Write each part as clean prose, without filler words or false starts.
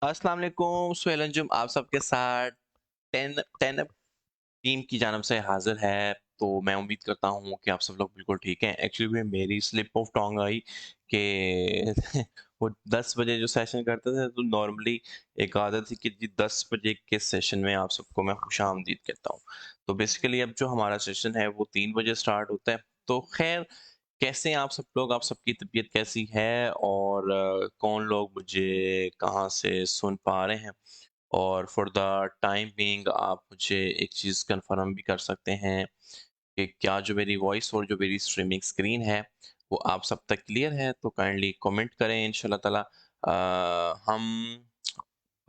अस्सलाम वालेकुम सुहेल अंजुम आप सबके साथ 10 10 टीम की जानब से हाजिर है। तो मैं उम्मीद करता हूँ कि आप सब लोग बिल्कुल ठीक हैं। एक्चुअली मेरी स्लिप ऑफ टंग आई कि वो 10 बजे जो सेशन करते थे, तो नॉर्मली एक आदत थी कि जी 10 बजे के सेशन में आप सबको मैं खुशामदीद कहता हूँ। तो बेसिकली अब जो हमारा सेशन है वो 3 बजे स्टार्ट होता है। तो खैर, कैसे हैं आप सब लोग? आप सबकी तबीयत कैसी है? और कौन लोग मुझे कहाँ से सुन पा रहे हैं? और फॉर द टाइम बीइंग आप मुझे एक चीज़ कंफर्म भी कर सकते हैं कि क्या जो मेरी वॉइस और जो मेरी स्ट्रीमिंग स्क्रीन है वो आप सब तक क्लियर है? तो काइंडली कमेंट करें। इंशाल्लाह ताला हम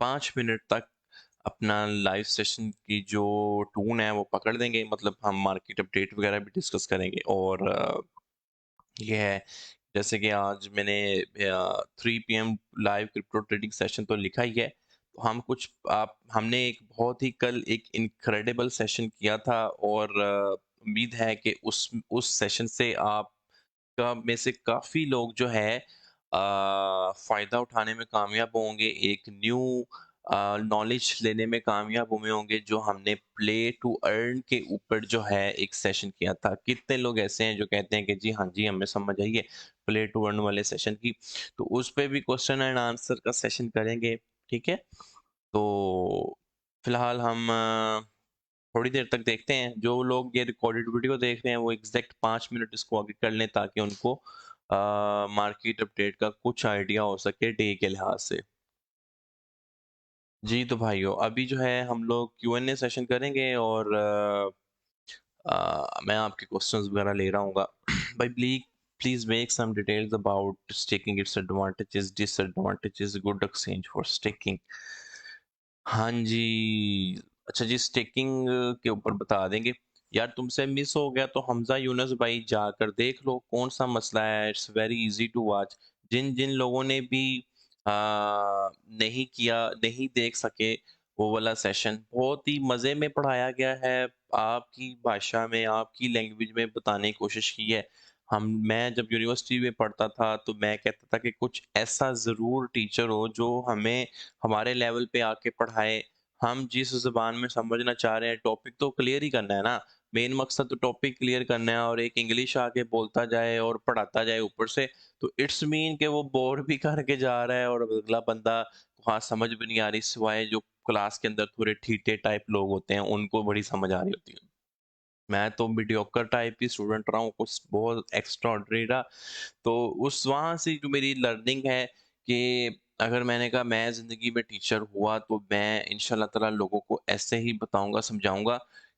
5 मिनट तक अपना लाइव सेशन की जो टून है वो पकड़ देंगे। मतलब हम मार्केट अपडेट वगैरह भी डिस्कस करेंगे। और ये है, जैसे कि आज मैंने 3 PM live crypto trading session तो लिखा ही है। तो हम कुछ आप हमने एक बहुत ही कल एक इनक्रेडिबल सेशन किया था। और उम्मीद है कि उस सेशन से आप का में से काफ़ी लोग जो है फ़ायदा उठाने में कामयाब होंगे, एक न्यू नॉलेज लेने में कामयाब हुए होंगे। जो हमने प्ले टू अर्न के ऊपर जो है एक सेशन किया था। कितने लोग ऐसे हैं जो कहते हैं कि जी हाँ जी, हमें समझ आई है प्ले टू अर्न वाले सेशन की। तो उस पे भी क्वेश्चन एंड आंसर का सेशन करेंगे, ठीक है? तो फिलहाल हम थोड़ी देर तक देखते हैं। जो लोग ये रिकॉर्डेड वीडियो देख रहे हैं वो एग्जैक्ट 5 मिनट इसको आगे कर लें, ताकि उनको मार्केट अपडेट का कुछ आइडिया हो सके डे के लिहाज से। जी तो भाइयों, अभी जो है हम लोग Q&A सेशन करेंगे। और मैं आपके क्वेश्चंस वगैरह ले रहा हूँगा। भाई please make some details about staking, it's advantages, disadvantages, good exchange for staking. हाँ जी। अच्छा जी, स्टेकिंग के ऊपर बता देंगे। यार तुमसे मिस हो गया तो हमजा यूनुस भाई जाकर देख लो कौन सा मसला है। It's very easy to watch. जिन जिन लोगों ने भी नहीं किया, नहीं देख सके वो वाला सेशन, बहुत ही मज़े में पढ़ाया गया है। आपकी भाषा में, आपकी लैंग्वेज में बताने की कोशिश की है। मैं जब यूनिवर्सिटी में पढ़ता था तो मैं कहता था कि कुछ ऐसा ज़रूर टीचर हो जो हमें हमारे लेवल पे आके पढ़ाए। हम जिस ज़ुबान में समझना चाह रहे हैं, टॉपिक तो क्लियर ही करना है ना। मेन मकसद तो टॉपिक क्लियर करना है, और एक इंग्लिश आके बोलता जाए और पढ़ाता जाए ऊपर से, तो इट्स मीन कि वो बोर भी करके जा रहा है और अगला बंदा को हाँ समझ भी नहीं आ रही, सिवाय जो क्लास के अंदर थोड़े ठीठे टाइप लोग होते हैं उनको बड़ी समझ आ रही होती है। मैं तो मीडियोकर टाइप ही स्टूडेंट रहा हूँ, कुछ बहुत एक्स्ट्रा ऑर्डिनरी रहा। तो उस वहाँ से जो मेरी लर्निंग है कि अगर मैंने कहा मैं ज़िंदगी में टीचर हुआ तो मैं इंशाल्लाह ताला लोगों को ऐसे ही बताऊँगा, समझाऊँगा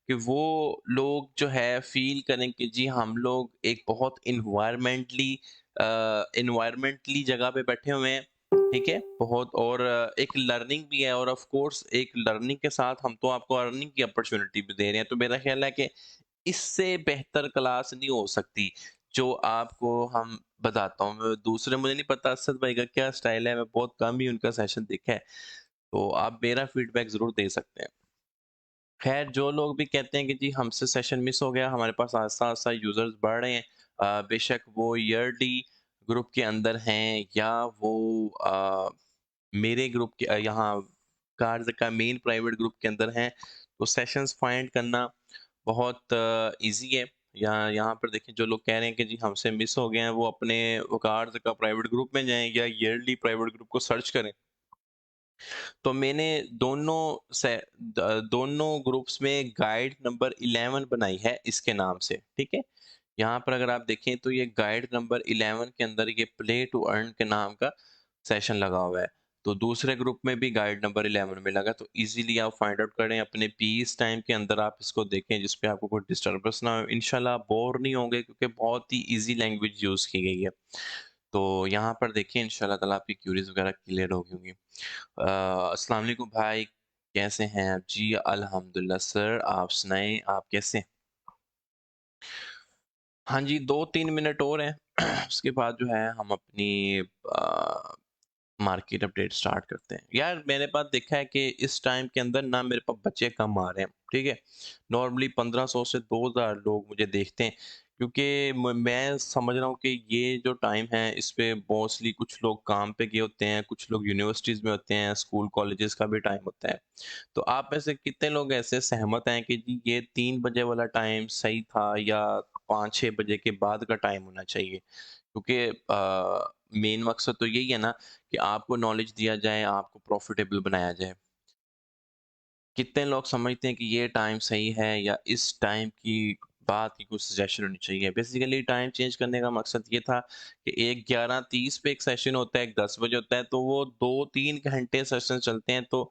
कि वो लोग जो है फ़ील करें कि जी हम लोग एक बहुत एनवायरमेंटली जगह पे बैठे हुए हैं, ठीक है? बहुत, और एक लर्निंग भी है, और ऑफ कोर्स एक लर्निंग के साथ हम तो आपको अर्निंग की अपॉर्च्युनिटी भी दे रहे हैं। तो मेरा ख़्याल है कि इससे बेहतर क्लास नहीं हो सकती, जो आपको हम बताता हूँ। मैं दूसरे, मुझे नहीं पता असद भाई का क्या स्टाइल है, मैं बहुत कम ही उनका सेशन देखा है, तो आप मेरा फीडबैक ज़रूर दे सकते हैं। खैर, जो लोग भी कहते हैं कि जी हमसे सेशन मिस हो गया, हमारे पास आस्ता-आस्ता यूज़र्स बढ़ रहे हैं, बेशक वो ईयरली ग्रुप के अंदर हैं या वो मेरे ग्रुप के यहाँ कार्य का मेन प्राइवेट ग्रुप के अंदर हैं, तो सेशंस फाइंड करना बहुत ईज़ी है। यहाँ यहाँ पर देखिए, जो लोग कह रहे हैं कि जी हमसे मिस हो गए हैं, वो अपने वकार का प्राइवेट ग्रुप में जाएँ या ईयरली प्राइवेट ग्रुप को सर्च करें। तो मैंने दोनों ग्रुप्स में गाइड नंबर 11 बनाई है इसके नाम से, ठीक है? यहाँ पर अगर आप देखें तो ये गाइड नंबर 11 के अंदर ये प्ले टू अर्न के नाम का सेशन लगा हुआ है। तो दूसरे ग्रुप में भी गाइड नंबर 11 में लगा, तो इजीली आप फाइंड आउट करें अपने पीस टाइम के अंदर, आप इसको देखें जिस पे आपको कोई डिस्टर्बेंस ना हो। इंशाल्लाह बोर नहीं होंगे, क्योंकि बहुत ही इजी लैंग्वेज यूज़ की गई है। तो यहाँ पर देखिए, इंशाल्लाह ताला आपकी क्यूरीज वगैरह क्लियर हो गई होंगी। अस्सलाम वालेकुम भाई, कैसे हैं आप? जी अल्हम्दुलिल्लाह सर, आप सुनाएं, आप कैसे हैं? हाँ जी, 2-3 मिनट और हैं। उसके बाद जो है हम अपनी मार्केट अपडेट स्टार्ट करते हैं। यार मैंने पास देखा है कि इस टाइम के अंदर ना मेरे पास बच्चे कम आ रहे हैं, ठीक है? नॉर्मली 1500 से 2000 लोग मुझे देखते हैं। क्योंकि मैं समझ रहा हूँ कि ये जो टाइम है इस पे मोस्टली कुछ लोग काम पे गए होते हैं, कुछ लोग यूनिवर्सिटीज़ में होते हैं, स्कूल कॉलेजेस का भी टाइम होता है। तो आप में से कितने लोग ऐसे सहमत हैं कि जी ये 3 बजे वाला टाइम सही था या 5-6 बजे के बाद का टाइम होना चाहिए? क्योंकि मेन मकसद तो यही है ना कि आपको नॉलेज दिया जाए, आपको प्रॉफ़िटेबल बनाया जाए। कितने लोग समझते हैं कि ये टाइम सही है या इस टाइम की बात की कुछ सजेशन होनी चाहिए? बेसिकली टाइम चेंज करने का मकसद ये था कि एक 11:30 पे एक सेशन होता है, एक 10 बजे होता है, तो वो 2-3 घंटे सेशन चलते हैं, तो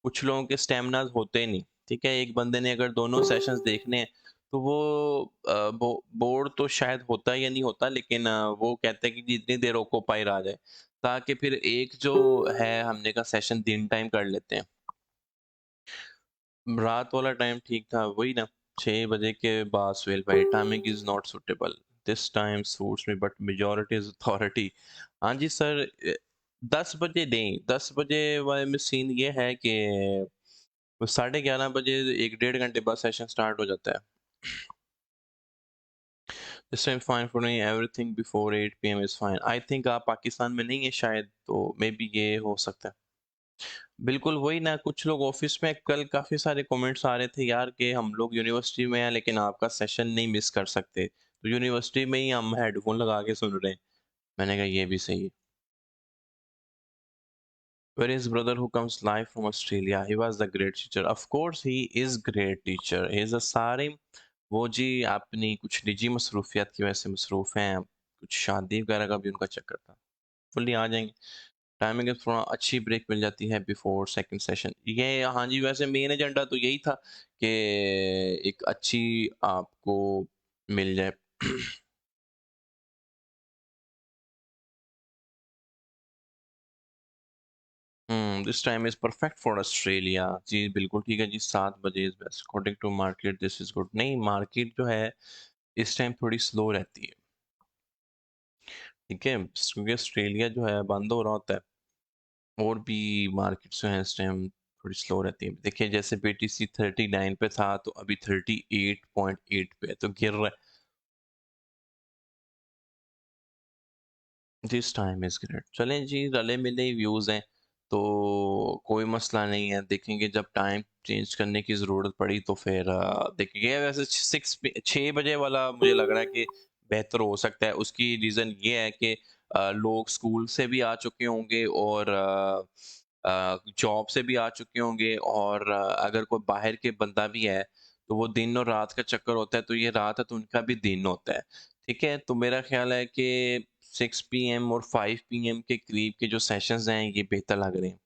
कुछ लोगों के स्टैमिनाज़ होते नहीं, ठीक है? एक बंदे ने अगर दोनों सेशंस देखने हैं, तो वो बोर तो शायद होता या नहीं होता, लेकिन वो कहते हैं कि जितनी देर ऑक्यूपाई रहा जाए, ताकि फिर एक जो है हमने कहा सेशन दिन टाइम कर लेते हैं। रात वाला टाइम ठीक था, वही ना 6 बजे के बाद सुहेल भाई timing is not suitable, this time suits me but majority is authority. हाँ जी सर, 10 बजे नहीं, 10 बजे वाले में सीन ये है कि वो साढ़े 11 बजे 1 डेढ़ घंटे बाद सेशन स्टार्ट हो जाता है। This time find for me, everything before 8 PM is fine. I think आप पाकिस्तान में नहीं है शायद, तो मे बी ये हो सकता है। बिल्कुल, वही ना कुछ लोग ऑफ़िस में कल काफ़ी सारे कमेंट्स आ रहे थे यार कि हम लोग यूनिवर्सिटी में हैं लेकिन आपका सेशन नहीं मिस कर सकते। तो यूनिवर्सिटी में ही हम हेडफ़ोन लगा के सुन रहे हैं। मैंने कहा ये भी सही है। Where is brother who comes live from Australia? He was the great teacher. Of course he is great teacher. He is a सारे वो जी अपनी कुछ निजी मसरूफ़ियत की वजह से मसरूफ़ हैं। कुछ शादी वगैरह का भी उनका चक्कर था। फुल्ली आ जाएँगे। टाइमिंग थोड़ा अच्छी ब्रेक मिल जाती है बिफोर सेकंड सेशन। ये हाँ जी, वैसे मेन एजेंडा तो यही था कि एक अच्छी आपको मिल जाए। This time is perfect for Australia. जी, बिल्कुल ठीक है जी, 7 बजे is best according to market this is good. नहीं, मार्केट जो है इस टाइम थोड़ी स्लो रहती है, ठीक है? क्योंकि ऑस्ट्रेलिया जो है बंद हो रहा होता है और भी मार्केट्स जो हैं इस टाइम थोड़ी स्लो रहती हैं। देखिए जैसे बीटीसी 39 पे था तो अभी 38.8 पे है, तो गिर रहा है। This time is great. चलें जी, रले-मिले ही व्यूज़ हैं, तो कोई मसला नहीं है। देखेंगे जब टाइम चेंज करने की ज़रूरत पड़ी तो फिर देखेंगे। वैसे 6 बजे वाला मुझे लग रहा है कि बेहतर हो सकता है। उसकी रीज़न ये है कि लोग स्कूल से भी आ चुके होंगे और जॉब से भी आ चुके होंगे और अगर कोई बाहर के बंदा भी है, तो वो दिन और रात का चक्कर होता है, तो ये रात है तो उनका भी दिन होता है। ठीक है? तो मेरा ख़्याल है कि 6 पीएम और 5 पीएम के करीब के जो सेशंस हैं, ये बेहतर लग रहे हैं।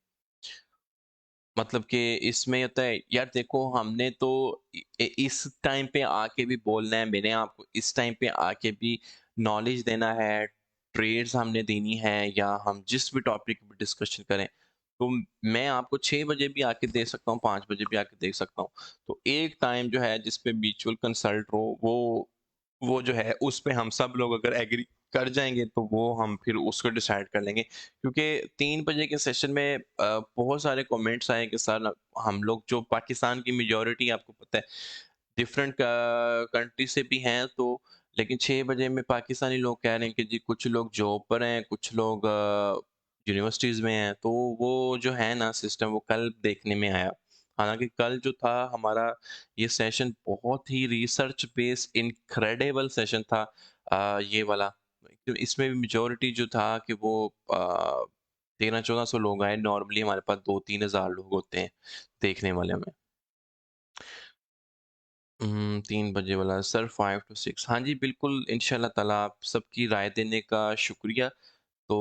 मतलब कि इसमें होता है यार देखो हमने तो इस टाइम पे आके भी बोलना है, मैंने आपको इस टाइम पे आके भी नॉलेज देना है, ट्रेड्स हमने देनी है या हम जिस भी टॉपिक पे डिस्कशन करें, तो मैं आपको 6 बजे भी आके दे सकता हूँ, 5 बजे भी आके दे सकता हूँ। तो एक टाइम जो है जिस पे म्यूचुअल कंसल्ट हो, वो जो है उस पे हम सब लोग अगर एग्री कर जाएँगे तो वो हम फिर उसको डिसाइड कर लेंगे। क्योंकि 3 बजे के सेशन में बहुत सारे कमेंट्स आए कि सर हम लोग जो पाकिस्तान की मेजॉरिटी आपको पता है डिफरेंट कंट्री से भी हैं, तो लेकिन 6 बजे में पाकिस्तानी लोग कह रहे हैं कि जी कुछ लोग जॉब पर हैं, कुछ लोग यूनिवर्सिटीज़ में हैं, तो वो जो है ना सिस्टम वो कल देखने में आया। हालाँकि कल जो था हमारा ये सेशन बहुत ही रिसर्च बेस्ड इनक्रेडिबल सेशन था, ये वाला। तो इसमें भी मेजॉरिटी जो था कि वो 1300-1400 लोग आए, नॉर्मली हमारे पास 2-3 हज़ार लोग होते हैं देखने वाले में। 3 बजे वाला सर 5 टू 6 हाँ जी, बिल्कुल इंशाल्लाह ताला आप सबकी राय देने का शुक्रिया। तो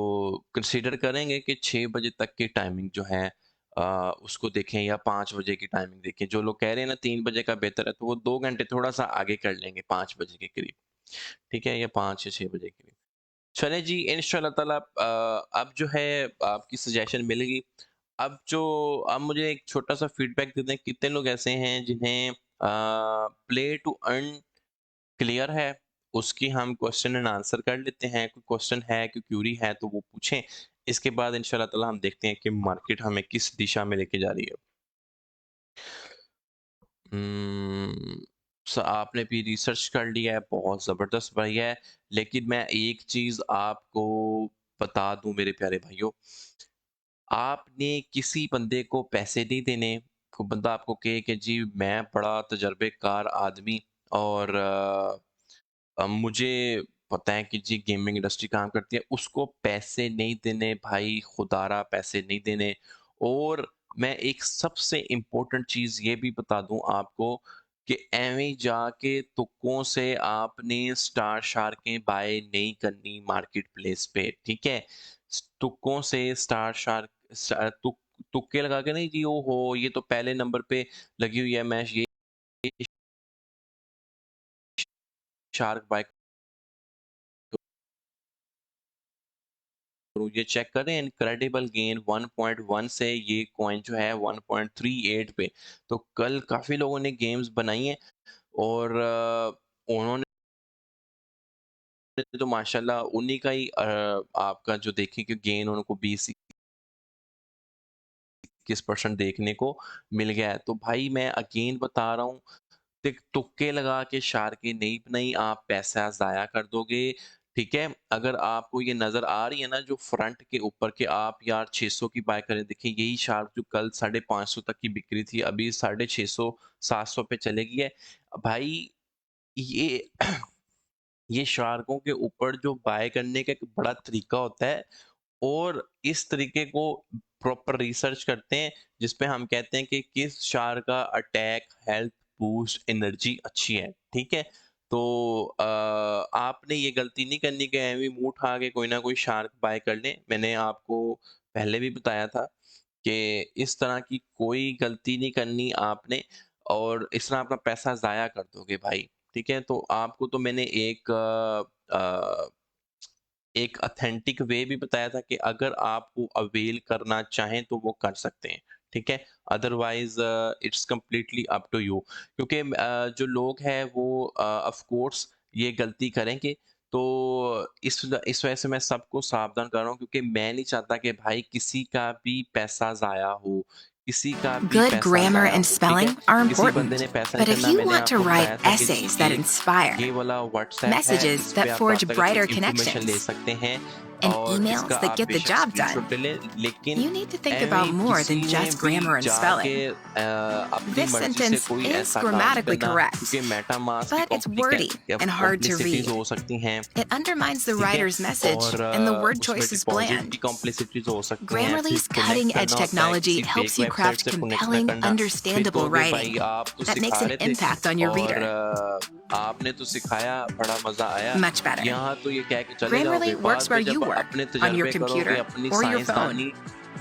कंसीडर करेंगे कि 6 बजे तक की टाइमिंग जो है उसको देखें या 5 बजे की टाइमिंग देखें। जो लोग कह रहे हैं ना 3 बजे का बेहतर है, तो वो 2 घंटे थोड़ा-सा आगे कर लेंगे 5 बजे के करीब, ठीक है? या 5 या 6 बजे के करीब। चलें जी, इंशाल्लाह ताला अब जो है आपकी सजेशन मिल गई। अब मुझे एक छोटा-सा फीडबैक दे दें, कितने लोग ऐसे हैं जिन्हें प्ले टू अर्न क्लियर है? उसकी हम क्वेश्चन एंड आंसर कर लेते हैं। कोई क्वेश्चन है, कोई क्वेरी है तो वो पूछें। इसके बाद इंशाल्लाह ताला हम देखते हैं कि मार्केट हमें किस दिशा में लेके जा रही है। उम, आपने भी रिसर्च कर लिया है, बहुत ज़बरदस्त भाई है। लेकिन मैं एक चीज़ आपको बता दूँ मेरे प्यारे भाइयों, आपने किसी बंदे को पैसे नहीं देने, को बंदा आपको कहे कि जी मैं बड़ा तजर्बेकार आदमी और मुझे पता है कि जी गेमिंग इंडस्ट्री काम करती है, उसको पैसे नहीं देने भाई, खुदारा पैसे नहीं देने। और मैं एक सबसे इम्पोर्टेंट चीज़ ये भी बता दूँ आपको कि एवें जाके तुक्कों से आपने स्टार शार्कें बाय नहीं करनी मार्केट प्लेस पे, ठीक है? तुक्कों से स्टार शार्क तुक्के लगा के नहीं जी, ओ हो ये तो पहले नंबर पे लगी हुई है, मैं ये शार्क बाय तो ये चेक करें, इनक्रेडिबल गेन 1.1 से ये कॉइन जो है 1.38 पे। तो कल काफ़ी लोगों ने गेम्स बनाई हैं और उन्होंने तो माशाल्लाह उन्हीं का ही आपका जो देखें कि गेन उनको 20-21% देखने को मिल गया है। तो भाई मैं अगेन बता रहा हूँ, तुक्के लगा के शार्कें नहीं बनाई, आप पैसा ज़ाया कर दोगे, ठीक है? अगर आपको ये नज़र आ रही है ना जो फ्रंट के ऊपर कि आप यार 600 की बाय करें, देखिए यही शार्क जो कल 550 तक की बिक रही थी, अभी 650 700 पे चले गई है। भाई ये ये शार्कों के ऊपर जो बाय करने का एक बड़ा तरीका होता है और इस तरीके को प्रॉपर रिसर्च करते हैं जिसपे हम कहते हैं कि किस शार्क का अटैक, हेल्थ, बूस्ट, एनर्जी अच्छी है, ठीक है? तो आपने ये गलती नहीं करनी कि ऐवें मुँह उठा के कोई ना कोई शार्क बाय कर लें। मैंने आपको पहले भी बताया था कि इस तरह की कोई गलती नहीं करनी आपने और इस तरह अपना पैसा ज़ाया कर दोगे भाई, ठीक है? तो आपको तो मैंने एक ऑथेंटिक वे भी बताया था कि अगर आप वो अवेल करना चाहें तो वो कर सकते हैं, ठीक है? Otherwise it's completely up to you क्योंकि जो लोग हैं वो ऑफ कोर्स ये गलती करेंगे। तो इस वजह से मैं सबको सावधान कर रहा हूँ क्योंकि मैं नहीं चाहता कि भाई किसी का भी पैसा ज़ाया हो, किसी का भी Good पैसा grammar ज़ाया and हो, ठीक है? spelling are किसी बंदे important, ने पैसा नहीं but if करना, you मैंने want to आपको write बताया था कि जी essays that inspire, ये वाला व्हाट्सएप है messages इस पे that आप forge राब्ता करके brighter इन्फॉर्मेशन ले connections, सकते हैं and और इसका emails that आप get the बेशक job स्क्रीनशॉट done, ले लें, लेकिन you need to think about एवें more than किसी ने just भी grammar and जाके spelling. अपनी This मर्ज़ी से sentence कोई is ऐसा काम नहीं grammatically करना correct, क्योंकि मेटामास्क की but it's wordy and hard to complexities read. हो सकती हैं, It undermines the ठीक है? writer's message, और and the word उसमें choice is डिपॉज़िट bland. की कॉम्प्लेक्सिटीज़ हो सकती हैं, फिर Grammarly's कनेक्ट cutting edge करना होता है, technology किसी helps fake you website craft से कनेक्ट ना compelling, करना, फिर understandable कहोगे writing भाई आप तो that makes सिखा an रहे थे impact on your और reader. आपने तो सिखाया, बड़ा मज़ा आया, Much better. यहाँ तो ये कह के चले जाओगे, Grammarly works बाद where में you जब work, अपने on your तजर्बे करोगे, computer or your phone.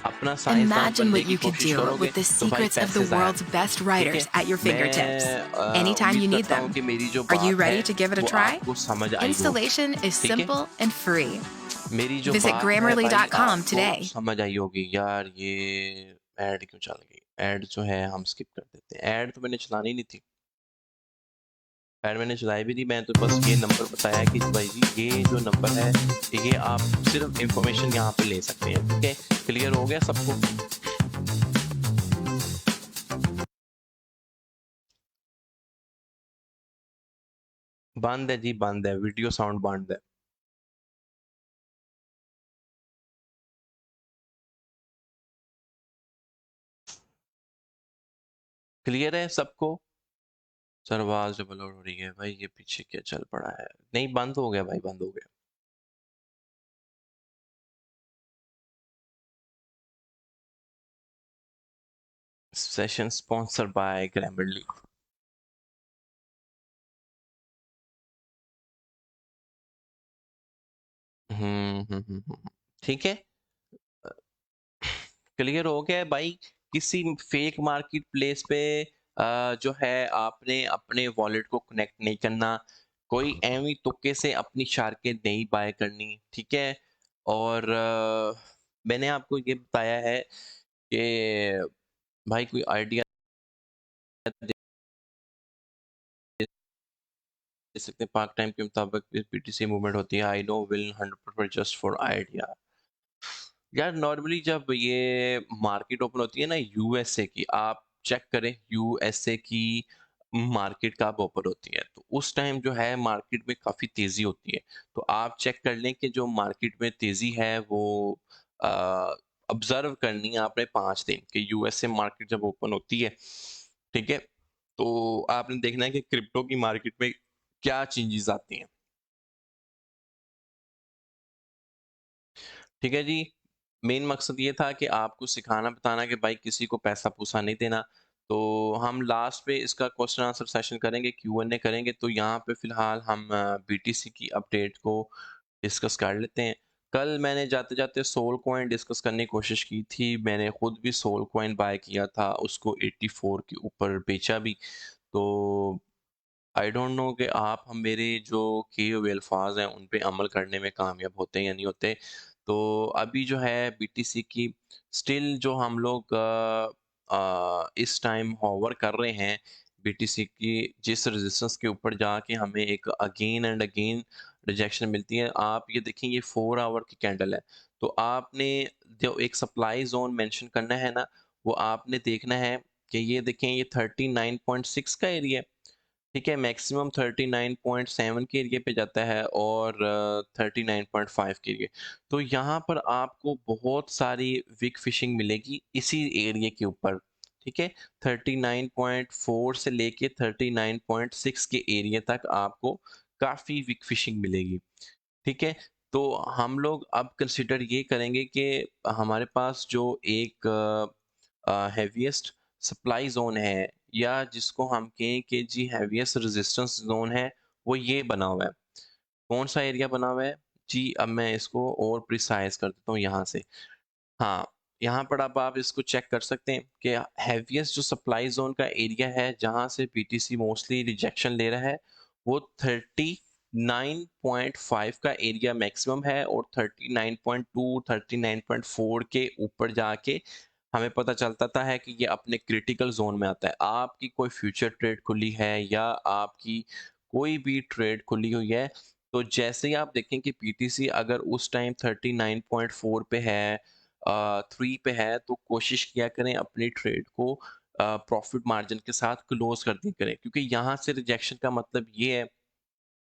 अपना साइंसदान Imagine बनने what की you could कोशिश do करोगे, with the तो भाई secrets of the पैसे ज़ाया world's करोगे, best ठीक है? writers at your fingertips, मैं anytime उम्मीद you need करता हूँ them. कि मेरी जो Are you बात ready है, to give it a वो try? आपको समझ आई होगी, Installation is ठीक है? simple and free. मेरी जो Visit बात है भाई grammarly.com आपको today. समझ आई होगी यार ये ऐड क्यों चल गई? ऐड जो है हम स्किप कर देते हैं। ऐड तो मैंने चलानी नहीं थी। ऐड मैंने चलाई भी थी, मैं तो बस ये नंबर बताया कि भाई जी ये जो नंबर है, ये आप सिर्फ़ इन्फॉर्मेशन यहाँ पे ले सकते हैं, ठीक है? क्लियर हो गया सबको? बंद है जी बंद है, वीडियो साउंड बंद है। क्लियर है सबको? सर आवाज़ डबल हो रही है, भाई ये पीछे क्या चल पड़ा है? नहीं बंद हो गया भाई, बंद हो गया। Session sponsored by Grammarly. ठीक है? क्लियर हो गया है भाई, किसी फेक मार्केट प्लेस पे जो है आपने अपने वॉलेट को कनेक्ट नहीं करना, कोई एवी तुक्के से अपनी शार्कें नहीं बाय करनी, ठीक है? और मैंने आपको ये बताया है कि भाई कोई आइडिया दे सकते हैं पार्ट टाइम के मुताबिक पीटीसी मूवमेंट होती है, I know will 100% just for idea. यार नॉर्मली जब ये मार्केट ओपन होती है ना यूएसए की, आप चेक करें यूएसए की मार्केट कब ओपन होती है, तो उस टाइम जो है मार्केट में काफ़ी तेज़ी होती है। तो आप चेक कर लें कि जो मार्केट में तेज़ी है वो अ, ऑब्ज़र्व करनी है आपने 5 दिन कि यूएसए मार्केट जब ओपन होती है, ठीक है? तो आपने देखना है कि क्रिप्टो की मार्केट में क्या चेंजेज़ आती हैं। ठीक है जी। मेन मकसद ये था कि आपको सिखाना बताना कि भाई किसी को पैसा-पूसा नहीं देना। तो हम लास्ट पे इसका क्वेश्चन आंसर सेशन करेंगे, क्यू-एन-ए करेंगे। तो यहाँ पे फ़िलहाल हम बीटीसी की अपडेट को डिस्कस कर लेते हैं। कल मैंने जाते-जाते सोल कॉइन डिस्कस करने की कोशिश की थी। मैंने खुद भी सोल कॉइन बाय किया था, उसको 84 के ऊपर बेचा भी। तो आई डोंट नो कि आप हम मेरे जो किए हुए अल्फाज हैं उन पे अमल करने में कामयाब होते हैं या नहीं होते। तो अभी जो है बीटीसी की स्टिल जो हम लोग इस टाइम हॉवर कर रहे हैं बीटीसी की जिस रेजिस्टेंस के ऊपर जाके हमें एक अगेन एंड अगेन रिजेक्शन मिलती है। आप ये देखें ये 4 आवर की कैंडल है। तो आपने जो एक सप्लाई ज़ोन मेंशन करना है ना, वो आपने देखना है कि ये देखें ये 39.6 का एरिया है। ठीक है, मैक्सिमम 39.7 के एरिया पे जाता है और 39.5 के एरिया। तो यहाँ पर आपको बहुत सारी विक फिशिंग मिलेगी इसी एरिया के ऊपर, ठीक है? 39.4 से लेके 39.6 के एरिया तक आपको काफ़ी विक फिशिंग मिलेगी, ठीक है? तो हम लोग अब कंसिडर ये करेंगे कि हमारे पास जो एक हेवीएस्ट सप्लाई ज़ोन है या जिसको हम कहें कि जी हैवीएस्ट रेजिस्टेंस ज़ोन है, वो ये बना हुआ है। कौन-सा एरिया बना हुआ है? जी, अब मैं इसको और प्रिसाइज़ कर देता हूँ यहाँ से। हाँ, यहाँ पर अब आप इसको चेक कर सकते हैं कि हेवीएस्ट जो सप्लाई ज़ोन का एरिया है, जहाँ से बीटीसी मोस्टली रिजेक्शन ले रहा है, वो 39.5 का एरिया मैक्सिमम है और 39.2, 39.4 के ऊपर जाके हमें पता चलता था है कि ये अपने क्रिटिकल ज़ोन में आता है। आपकी कोई फ्यूचर ट्रेड खुली है या आपकी कोई भी ट्रेड खुली हुई है, तो जैसे ही आप देखें कि बीटीसी अगर उस टाइम 39.4 पे है 3 पे है तो कोशिश किया करें अपनी ट्रेड को प्रॉफिट मार्जिन के साथ क्लोज कर दी करें क्योंकि यहाँ से रिजेक्शन का मतलब ये है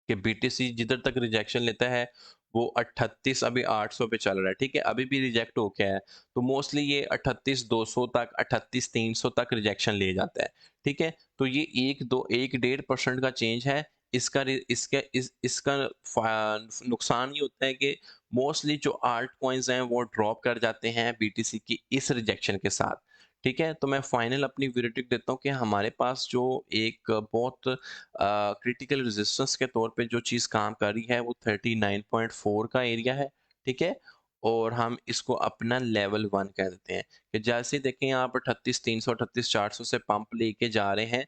कि बीटीसी जिधर तक रिजेक्शन लेता है वो 38 अभी 800 पे चल रहा है, ठीक है, अभी भी रिजेक्ट हो गया है तो मोस्टली ये 38 200 तक 38 300 तक रिजेक्शन ले जाता है, ठीक है। तो ये 1 1.5% का चेंज है। इसका नुकसान ये होता है कि मोस्टली जो आल्ट कॉइन्स हैं वो ड्रॉप कर जाते हैं बीटीसी की इस रिजेक्शन के साथ, ठीक है। तो मैं फाइनल अपनी वर्डिक्ट देता हूँ कि हमारे पास जो एक बहुत क्रिटिकल रेजिस्टेंस के तौर पे जो चीज़ काम कर रही है वो 39.4 का एरिया है, ठीक है। और हम इसको अपना लेवल 1 कह देते हैं कि जैसे देखें आप 38 300 38 400 से पंप लेके जा रहे हैं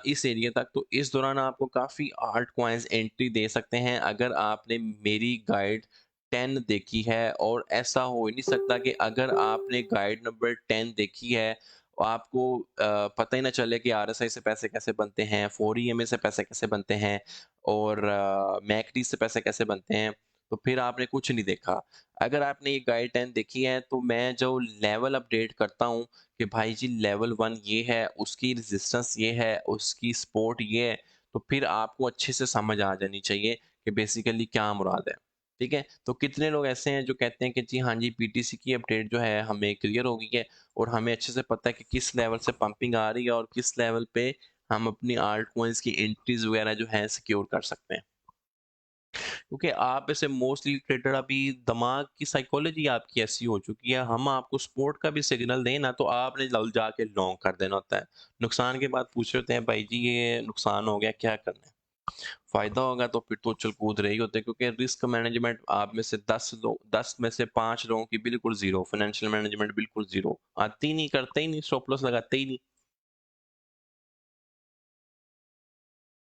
इस एरिया तक, तो इस दौरान आपको काफ़ी आल्ट कॉइन्स एंट्री दे सकते हैं अगर आपने मेरी गाइड 10 देखी है। और ऐसा हो ही नहीं सकता कि अगर आपने गाइड नंबर 10 देखी है आपको पता ही ना चले कि आरएसआई से पैसे कैसे बनते हैं, 4ईएमए से पैसे कैसे बनते हैं और मैकडी से पैसे कैसे बनते हैं, तो फिर आपने कुछ नहीं देखा। अगर आपने ये गाइड 10 देखी है तो मैं जो लेवल अपडेट करता हूँ कि भाई जी लेवल 1 ये है, उसकी रेजिस्टेंस ये है, उसकी सपोर्ट ये है, तो फिर आपको अच्छे से समझ आ जानी चाहिए कि बेसिकली क्या मुराद है। ठीक है? तो कितने लोग ऐसे हैं जो कहते हैं कि जी हाँ जी, पीटीसी की अपडेट जो है हमें क्लियर हो गई है और हमें अच्छे से पता है कि किस लेवल से पंपिंग आ रही है और किस लेवल पे हम अपनी आल्ट कॉइन्स की एंट्रीज वगैरह जो है सिक्योर कर सकते हैं। क्योंकि आप ऐसे मोस्टली ट्रेडर अभी दिमाग की साइकोलॉजी आपकी ऐसी हो चुकी है, हम आपको सपोर्ट का भी सिग्नल दें ना तो आपने जल्द जाके लॉन्ग कर देना होता है। नुकसान के बाद पूछ रहे होते हैं भाई जी ये नुकसान हो गया क्या करना है? फ़ायदा होगा तो फिर तो उछल-कूद रहे ही होते हैं क्योंकि रिस्क मैनेजमेंट आप में से 10 में से 5 लोगों की बिल्कुल ज़ीरो, फाइनेंशियल मैनेजमेंट बिल्कुल ज़ीरो, आती ही नहीं, करते ही नहीं, स्टॉप लॉस लगाते ही नहीं।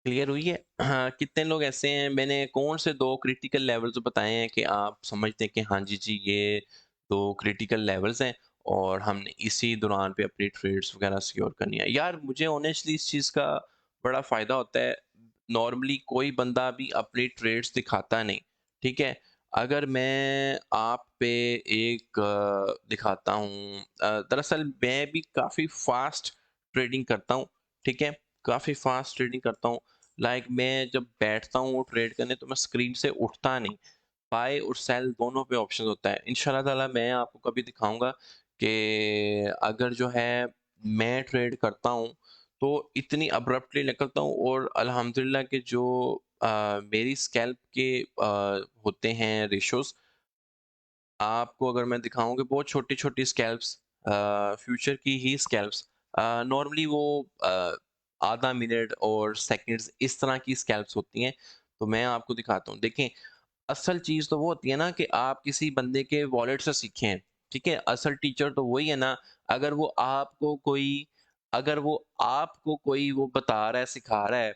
क्लियर हुई है? हाँ, कितने लोग ऐसे हैं मैंने कौन से 2 क्रिटिकल लेवल्स बताए हैं कि आप समझते हैं कि हाँ जी, जी ये 2 क्रिटिकल लेवल्स हैं और हमने इसी दौरान पे अपनी ट्रेड्स वगैरह सिक्योर करनी है। यार मुझे ऑनेस्टली इस चीज़ का बड़ा फ़ायदा होता है। नॉर्मली कोई बंदा भी अपनी ट्रेड्स दिखाता नहीं, ठीक है? अगर मैं आप पे एक दिखाता हूँ दरअसल मैं भी काफ़ी फ़ास्ट ट्रेडिंग करता हूँ, ठीक है? काफ़ी फास्ट ट्रेडिंग करता हूँ। लाइक मैं जब बैठता हूँ ट्रेड करने तो मैं स्क्रीन से उठता नहीं। बाय और सेल दोनों पे ऑप्शन होता है। इंशाल्लाह ताला मैं आपको कभी दिखाऊँगा कि अगर जो है मैं ट्रेड करता हूँ तो इतनी अब्रप्टली निकलता हूँ और अल्हम्दुलिल्लाह के जो मेरी स्कैल्प के होते हैं रेशियोज़ आपको अगर मैं दिखाऊँ कि बहुत छोटी-छोटी स्कैल्प्स फ्यूचर की ही स्कैल्प्स नॉर्मली वो आधा मिनट और सेकंड्स इस तरह की स्कैल्प्स होती हैं। तो मैं आपको दिखाता हूँ। देखें, असल चीज़ तो वो होती है ना कि आप किसी बंदे के वॉलेट से सीखें, ठीक है? असल टीचर तो वही है ना, अगर वो आपको कोई अगर वो आपको कोई वो बता रहा है, सिखा रहा है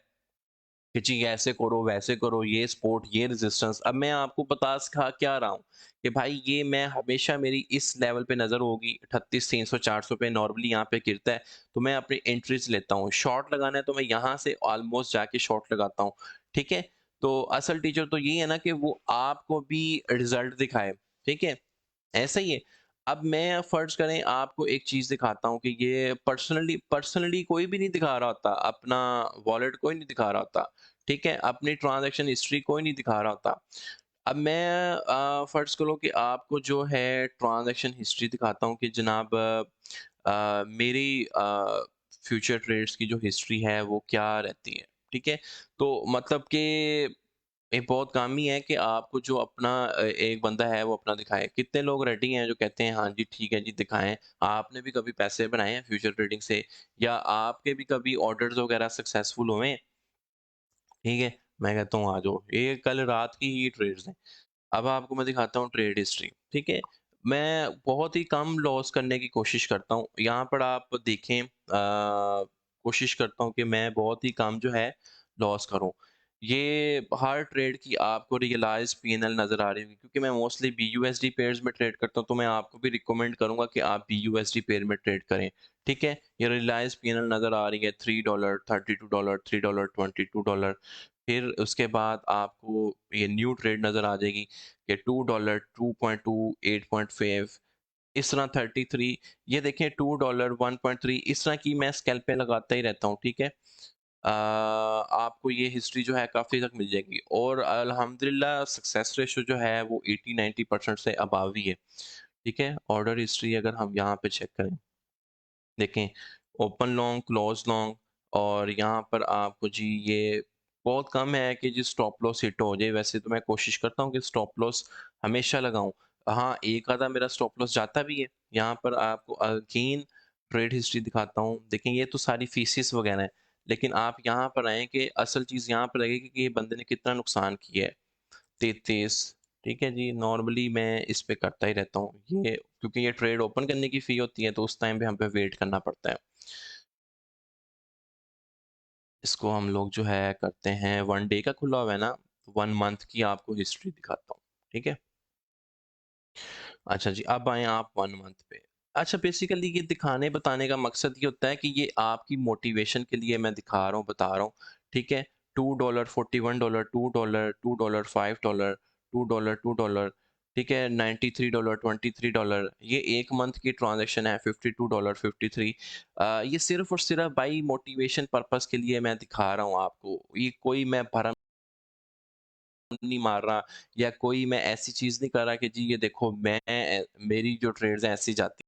कि जी ऐसे करो, वैसे करो, ये सपोर्ट, ये रेजिस्टेंस। अब मैं आपको बता सिखा क्या रहा हूँ कि भाई ये मैं हमेशा मेरी इस लेवल पे नज़र होगी, 38 300 400 पे नॉर्मली यहाँ पे गिरता है, तो मैं अपनी एंट्रीज लेता हूँ। शॉर्ट लगाना है तो मैं यहाँ से ऑलमोस्ट जाके शॉर्ट लगाता हूँ, ठीक है? तो असल टीचर तो यही है ना कि वो आपको भी रिजल्ट दिखाए, ठीक है? ऐसा ही है। अब मैं फ़र्ज़ करें आपको एक चीज़ दिखाता हूँ कि ये पर्सनली पर्सनली कोई भी नहीं दिखा रहा होता, अपना वॉलेट कोई नहीं दिखा रहा होता, ठीक है? अपनी ट्रांज़ैक्शन हिस्ट्री कोई नहीं दिखा रहा होता। अब मैं फ़र्ज़ करो कि आपको जो है ट्रांज़ैक्शन हिस्ट्री दिखाता हूँ कि जनाब मेरी फ्यूचर ट्रेड्स की जो हिस्ट्री है वो क्या रहती है, ठीक है? तो मतलब कि एक बहुत काम ही है कि आपको जो अपना एक बंदा है वो अपना दिखाए। कितने लोग रेडी हैं जो कहते हैं हाँ जी ठीक है जी दिखाएँ। आपने भी कभी पैसे बनाए हैं फ्यूचर ट्रेडिंग से या आपके भी कभी ऑर्डर्स वगैरह सक्सेसफुल हुए हैं? ठीक है, मैं कहता हूँ आ जाओ। ये कल रात की ही ट्रेड्स हैं। अब आपको मैं दिखाता हूँ ट्रेड हिस्ट्री, ठीक है? मैं बहुत ही कम लॉस करने की कोशिश करता हूँ। यहाँ पर आप देखें कोशिश करता हूँ कि मैं बहुत ही कम जो है लॉस करूँ। ये हर ट्रेड की आपको रियलाइज़ पी&एल नज़र आ रही होगी क्योंकि मैं मोस्टली बीयूएसडी पेयर्स में ट्रेड करता हूँ, तो मैं आपको भी रिकमेंड करूँगा कि आप बीयूएसडी पेयर में ट्रेड करें, ठीक है? ये रियलाइज़ पी&एल नज़र आ रही है $3, $32, $3, $22 फिर उसके बाद आपको ये न्यू ट्रेड नज़र आ जाएगी कि $2, 2.2, 8.5 इस तरह 33 ये देखें $2, 1.3 इस तरह की मैं स्कैल्प पे लगाता ही रहता हूँ, ठीक है? आपको ये हिस्ट्री जो है काफ़ी तक मिल जाएगी और अल्हम्दुलिल्लाह सक्सेस रेशियो जो है वो 80-90% से अबव ही है, ठीक है? ऑर्डर हिस्ट्री अगर हम यहाँ पे चेक करें, देखें ओपन लॉन्ग, क्लोज़ लॉन्ग और यहाँ पर आपको जी ये बहुत कम है कि जी स्टॉप लॉस हिट हो जाए। वैसे तो मैं कोशिश करता हूँ कि स्टॉप लॉस हमेशा लगाऊँ। हाँ, एक आधा मेरा स्टॉप लॉस जाता भी है। यहाँ पर आपको अगेन ट्रेड हिस्ट्री दिखाता हूँ। देखें ये तो सारी फीसेस वगैरह हैं। लेकिन आप यहाँ पर आएँ कि असल चीज़ यहाँ पर आएगी कि ये बंदे ने कितना नुकसान किया है। 33 ठीक है जी, नॉर्मली मैं इस पे करता ही रहता हूँ। ये क्योंकि ये ट्रेड ओपन करने की फ़ी होती है तो उस टाइम पे हम पे वेट करना पड़ता है। इसको हम लोग जो है करते हैं 1 डे का खुला हुआ है ना, 1 मंथ की आपको हिस्ट्री दिखाता हूँ, ठीक है? अच्छा जी, अब आएँ आप 1 मंथ पे। अच्छा बेसिकली ये दिखाने बताने का मकसद ये होता है कि ये आपकी मोटिवेशन के लिए मैं दिखा रहा हूँ, बता रहा हूँ, ठीक है? $2 $41 $2 $2 $5 $2 $2 ठीक है? $93 $23 ये 1 मंथ की ट्रांज़ैक्शन है $52 53 ये सिर्फ़ और सिर्फ़ बाई मोटिवेशन पर्पज़ के लिए मैं दिखा रहा हूँ आपको। ये कोई मैं भरम नहीं मार रहा या कोई मैं ऐसी चीज़ नहीं कर रहा कि जी ये देखो मैं मेरी जो ट्रेड्स हैं ऐसी जाती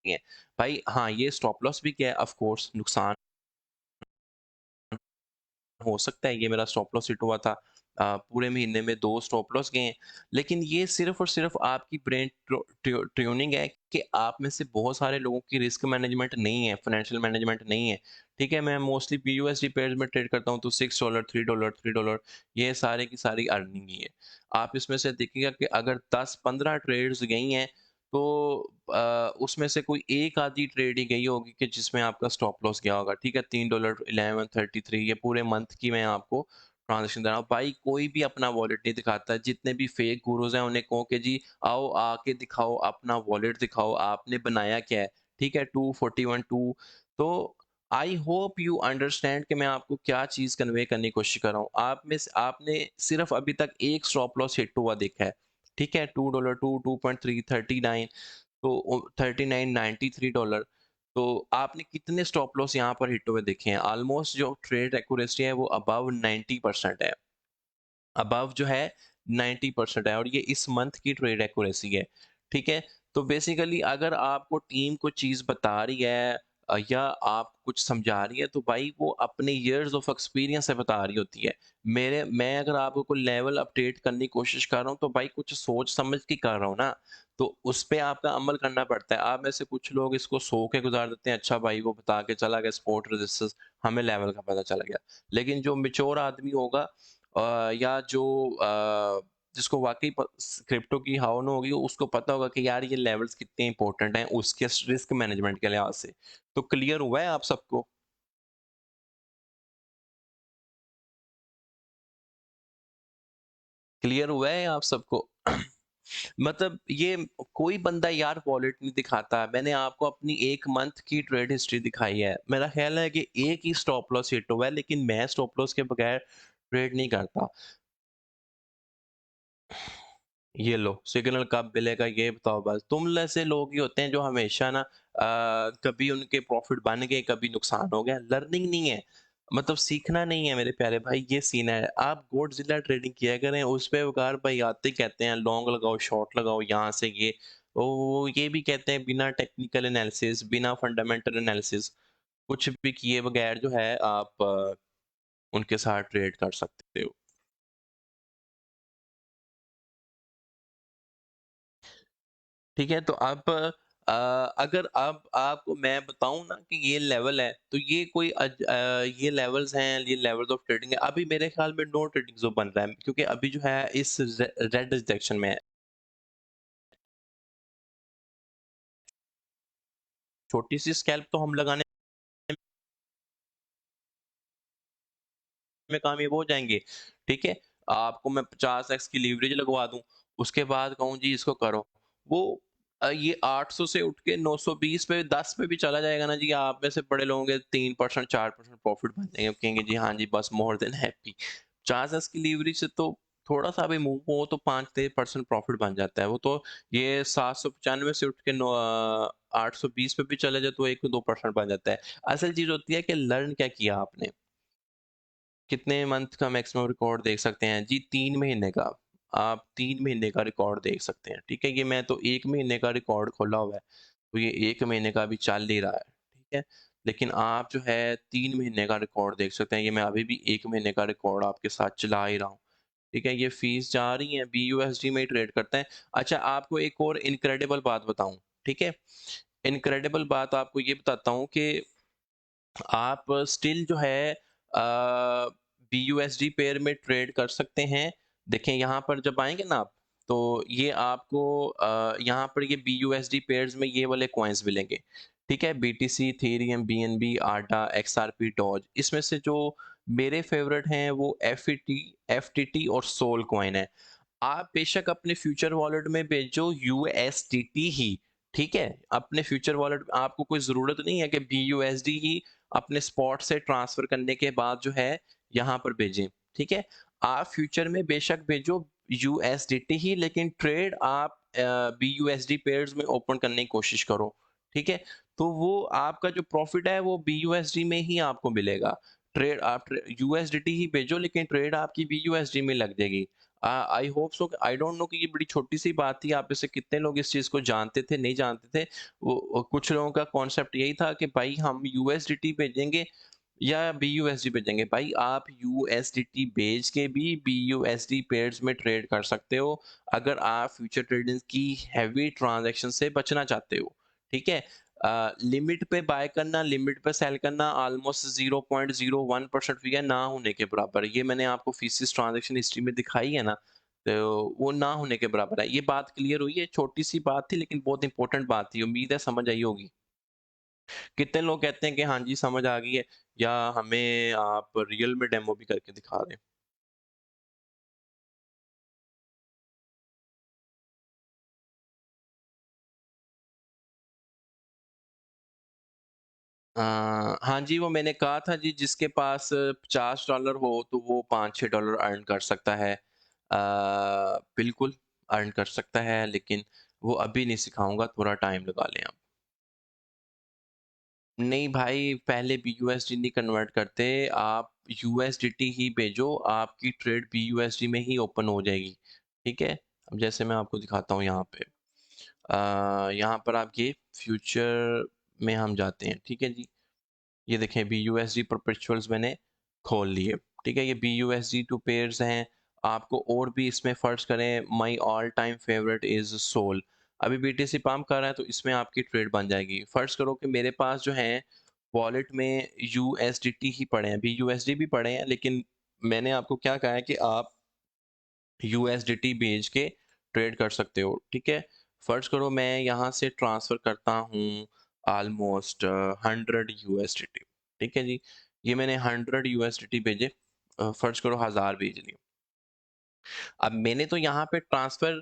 हैं। भाई हाँ, ये स्टॉप लॉस भी क्या है ऑफ कोर्स नुकसान हो सकता है ये मेरा स्टॉप लॉस हिट हुआ था। पूरे महीने में 2 स्टॉप लॉस गए हैं। लेकिन ये सिर्फ़ और सिर्फ़ आपकी ब्रेन ट्यूनिंग है कि आप में से बहुत सारे लोगों की रिस्क मैनेजमेंट नहीं है, फाइनेंशियल मैनेजमेंट नहीं है। ठीक है, मैं मोस्टली पीयूएसडी पेयर्स में ट्रेड करता हूँ तो $6 $3 $3 ये सारे की सारी अर्निंग ही है। आप इसमें से देखिएगा कि अगर 10-15 ट्रेड्स गई हैं तो उसमें से कोई एक आधी ट्रेड ही गई होगी कि जिसमें आपका स्टॉप लॉस गया होगा, ठीक है? $3 1133 ये पूरे मंथ की मैं आपको ट्रांज़ैक्शन दे रहा हूँ। भाई कोई भी अपना वॉलेट नहीं दिखाता, जितने भी फेक गुरुज़ हैं उन्हें कहो कि जी आओ आके दिखाओ, अपना वॉलेट दिखाओ, आपने बनाया क्या है? ठीक है? 241 2 तो आई होप यू अंडरस्टैंड कि मैं आपको क्या चीज़ कन्वे करने की कोशिश कर रहा हूँ। आप में से आपने सिर्फ़ अभी तक एक स्टॉप लॉस हिट हुआ देखा है, ठीक है? $2 2 2.3 39 तो 39 $93 तो आपने कितने स्टॉप लॉस यहाँ पर हिट हुए देखे हैं? ऑलमोस्ट जो ट्रेड एक्यूरेसी है वो अबव 90% है। अबव जो है 90% है और ये इस मंथ की ट्रेड एक्यूरेसी है, ठीक है? तो बेसिकली अगर आपको टीम कोई चीज़ बता रही है या आप कुछ समझा रही है तो भाई वो अपने इयर्स ऑफ एक्सपीरियंस से बता रही होती है। मैं अगर आपको कोई लेवल अपडेट करने की कोशिश कर रहा हूँ तो भाई कुछ सोच समझ के कर रहा हूँ ना, तो उस पे आपका अमल करना पड़ता है। आप में से कुछ लोग इसको सो के गुज़ार देते हैं, अच्छा भाई वो बता के चला गया सपोर्ट रेजिस्टेंस, हमें लेवल का पता चल गया। लेकिन जो मैच्योर आदमी होगा या जो जिसको वाक़ई क्रिप्टो की हाउ न होगी, उसको पता होगा कि यार ये लेवल्स कितने इंपॉर्टेंट हैं उसके रिस्क मैनेजमेंट के लिहाज से। तो क्लियर हुआ है आप सबको? क्लियर हुआ है आप सबको? मतलब ये कोई बंदा यार वॉलेट नहीं दिखाता। मैंने आपको अपनी 1 मंथ की ट्रेड हिस्ट्री दिखाई है। मेरा ख़्याल है कि एक ही स्टॉप लॉस हिट हुआ है, लेकिन मैं स्टॉप लॉस के बगैर ट्रेड नहीं करता। ये लो सिग्नल कब मिलेगा ये बताओ बस। तुम जैसे लोग ही होते हैं जो हमेशा ना कभी उनके प्रॉफिट बन गए कभी नुकसान हो गया, लर्निंग नहीं है, मतलब सीखना नहीं है मेरे प्यारे भाई, ये सीन है। आप गोडजिला ट्रेडिंग किया करें, उस पे वकार भाई आते ही कहते हैं लॉन्ग लगाओ शॉर्ट लगाओ यहाँ से ये, वो ये भी कहते हैं बिना टेक्निकल एनालिसिस बिना फंडामेंटल एनालिसिस कुछ भी किए बगैर जो है आप उनके साथ ट्रेड कर सकते हो। ठीक है, तो आप अगर अब आपको मैं बताऊँ ना कि ये लेवल है, तो ये कोई ये लेवल्स हैं, ये लेवल्स ऑफ ट्रेडिंग है। अभी मेरे ख्याल में नो ट्रेडिंग ज़ोन बन रहा है, क्योंकि अभी जो है इस रेड डायरेक्शन में है। छोटी-सी स्कैल्प तो हम लगाने में कामयाब हो जाएँगे, ठीक है? आपको मैं 50x की लीवरेज लगवा दूँ, उसके बाद कहूँ जी इसको करो। वो ये 800 से उठ के 920 पे 10 पे भी चला जाएगा ना जी, आप में से बड़े लोगों के 3% 4% प्रॉफिट बन जाएँगे, कहेंगे जी हाँ जी, बस मोर देन हैप्पी। 50x की लीवरेज से तो थोड़ा-सा भी मूव हो तो 5-6% प्रॉफिट बन जाता है। वो तो ये 795 से उठ के 820 पे भी चले जाए तो 1-2% बन जाता है। असल चीज़ होती है कि लर्न क्या किया आपने? कितने मंथ का मैक्सिमम रिकॉर्ड देख सकते हैं? जी 3 महीने का। आप 3 महीने का रिकॉर्ड देख सकते हैं, ठीक है? ये मैं तो 1 महीने का रिकॉर्ड खोला हुआ है, तो ये 1 महीने का अभी चल ही रहा है, ठीक है? लेकिन आप जो है 3 महीने का रिकॉर्ड देख सकते हैं, ये मैं अभी भी 1 महीने का रिकॉर्ड आपके साथ चला ही रहा हूँ, ठीक है? ये फ़ीस जा रही है, BUSD में ही ट्रेड करते हैं। अच्छा आपको एक और इनक्रेडिबल बात बताऊँ, ठीक है? इनक्रेडिबल बात आपको ये बताता हूँ कि आप स्टिल जो है BUSD पेयर में ट्रेड कर सकते हैं। देखें यहाँ पर जब आएँगे ना आप, तो ये आपको यहाँ पर ये BUSD पेयर्स में ये वाले कॉइन्स मिलेंगे। ठीक है? BTC, इथेरियम, BNB, आटा, XRP, डॉज। इसमें से जो मेरे फ़ेवरेट हैं वो FTT और सोल कॉइन है। आप बेशक अपने फ्यूचर वॉलेट में भेजो यूएसडीटी ही, ठीक है? अपने फ्यूचर वॉलेट में आपको कोई ज़रूरत नहीं है कि BUSD ही अपने स्पॉट से ट्रांसफ़र करने के बाद जो है यहाँ पर भेजें, ठीक है? आप फ्यूचर में बेशक भेजो यूएसडीटी ही, लेकिन ट्रेड आप BUSD पेयर्स में ओपन करने की कोशिश करो, ठीक है? तो वो आपका जो प्रॉफ़िट है वो BUSD में ही आपको मिलेगा। ट्रेड आप यूएसडीटी ही भेजो, लेकिन ट्रेड आपकी BUSD में लग जाएगी। I hope so, I don't know कि ये बड़ी छोटी-सी बात थी, आप में से कितने लोग इस चीज़ को जानते थे, नहीं जानते थे। वो कुछ लोगों का कॉन्सेप्ट यही था कि भाई हम यूएसडीटी भेजेंगे या BUSD भेजेंगे। भाई आप यूएसडीटी भेज के भी BUSD पेयर्स में ट्रेड कर सकते हो, अगर आप फ्यूचर ट्रेडिंग की हेवी ट्रांज़ैक्शन से बचना चाहते हो, ठीक है? लिमिट पे बाय करना, लिमिट पे सेल करना ऑलमोस्ट 0.01% भी है, ना होने के बराबर है। ये मैंने आपको फीसिस ट्रांज़ैक्शन हिस्ट्री में दिखाई है ना, तो वो ना होने के बराबर है। ये बात क्लियर हुई है? छोटी-सी बात थी लेकिन बहुत इंपॉर्टेंट बात थी। उम्मीद है समझ आई होगी। कितने लोग कहते हैं कि हाँ जी समझ आ गई है, या हमें आप रियल में डेमो भी करके दिखा दें? हाँ जी, वो मैंने कहा था जी, जिसके पास $50 हो तो वो $5-6 अर्न कर सकता है। बिल्कुल अर्न कर सकता है, लेकिन वो अभी नहीं सिखाऊँगा, थोड़ा टाइम लगा लें आप। नहीं भाई, पहले बीयूएसडी नहीं कन्वर्ट करते, आप यूएसडीटी ही भेजो, आपकी ट्रेड बीयूएसडी में ही ओपन हो जाएगी, ठीक है? अब जैसे मैं आपको दिखाता हूँ यहाँ पे, यहाँ पर आप ये फ्यूचर में हम जाते हैं, ठीक है जी? ये देखें बीयूएसडी परपेचुअल्स मैंने खोल लिए, ठीक है? ये बीयूएसडी टू पेयर्स हैं, आपको और भी इसमें फर्ज करें, my all time favourite is soul. अभी बीटीसी पंप कर रहा है तो इसमें आपकी ट्रेड बन जाएगी। फर्ज करो कि मेरे पास जो है वॉलेट में यूएसडीटी ही पड़े हैं, बीयूएसडी भी पड़े हैं, लेकिन मैंने आपको क्या कहा है कि आप यूएसडीटी भेज के ट्रेड कर सकते हो, ठीक है? फर्ज करो मैं यहाँ से ट्रांसफर करता हूँ ऑलमोस्ट 100 यूएसडीटी, ठीक है जी? ये मैंने 100 यूएसडीटी भेजे, फर्ज करो 1000 भेज लिए। अब मैंने तो यहाँ पे ट्रांसफर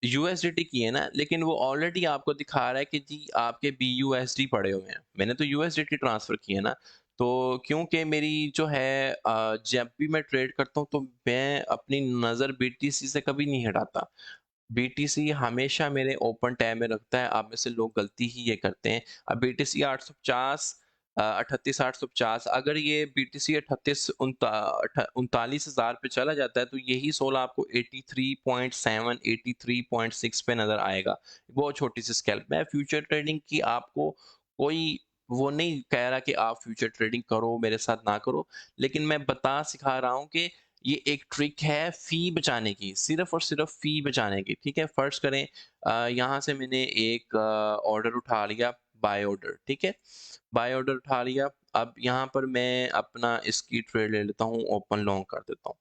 यूएसडीटी किए ना, लेकिन वो ऑलरेडी आपको दिखा रहा है कि जी आपके बीयूएसडी पड़े हुए हैं। मैंने तो यूएसडीटी ट्रांसफर किए ना, तो क्योंकि मेरी जो है जब भी मैं ट्रेड करता हूँ तो मैं अपनी नज़र बीटीसी से कभी नहीं हटाता। बीटीसी हमेशा मेरे ओपन टैब में रखता है। आप में से लोग गलती ही ये करते हैं। अब बीटीसी 850 38 850, अगर ये बीटीसी 38 39,000 पे चला जाता है तो यही सोल आपको 83.7 83.6 पे नजर आएगा। बहुत छोटी सी स्कैल्प। मैं फ्यूचर ट्रेडिंग की आपको कोई वो नहीं कह रहा कि आप फ्यूचर ट्रेडिंग करो मेरे साथ ना करो, लेकिन मैं बता सिखा रहा हूँ कि ये एक ट्रिक है फी बचाने की, सिर्फ और सिर्फ फी बचाने की, ठीक है? फर्ज करें यहाँ से मैंने एक ऑर्डर उठा लिया, बाय ऑर्डर, ठीक है? बाय ऑर्डर उठा लिया। अब यहाँ पर मैं अपना इसकी ट्रेड ले लेता हूँ, ओपन लॉन्ग कर देता हूँ,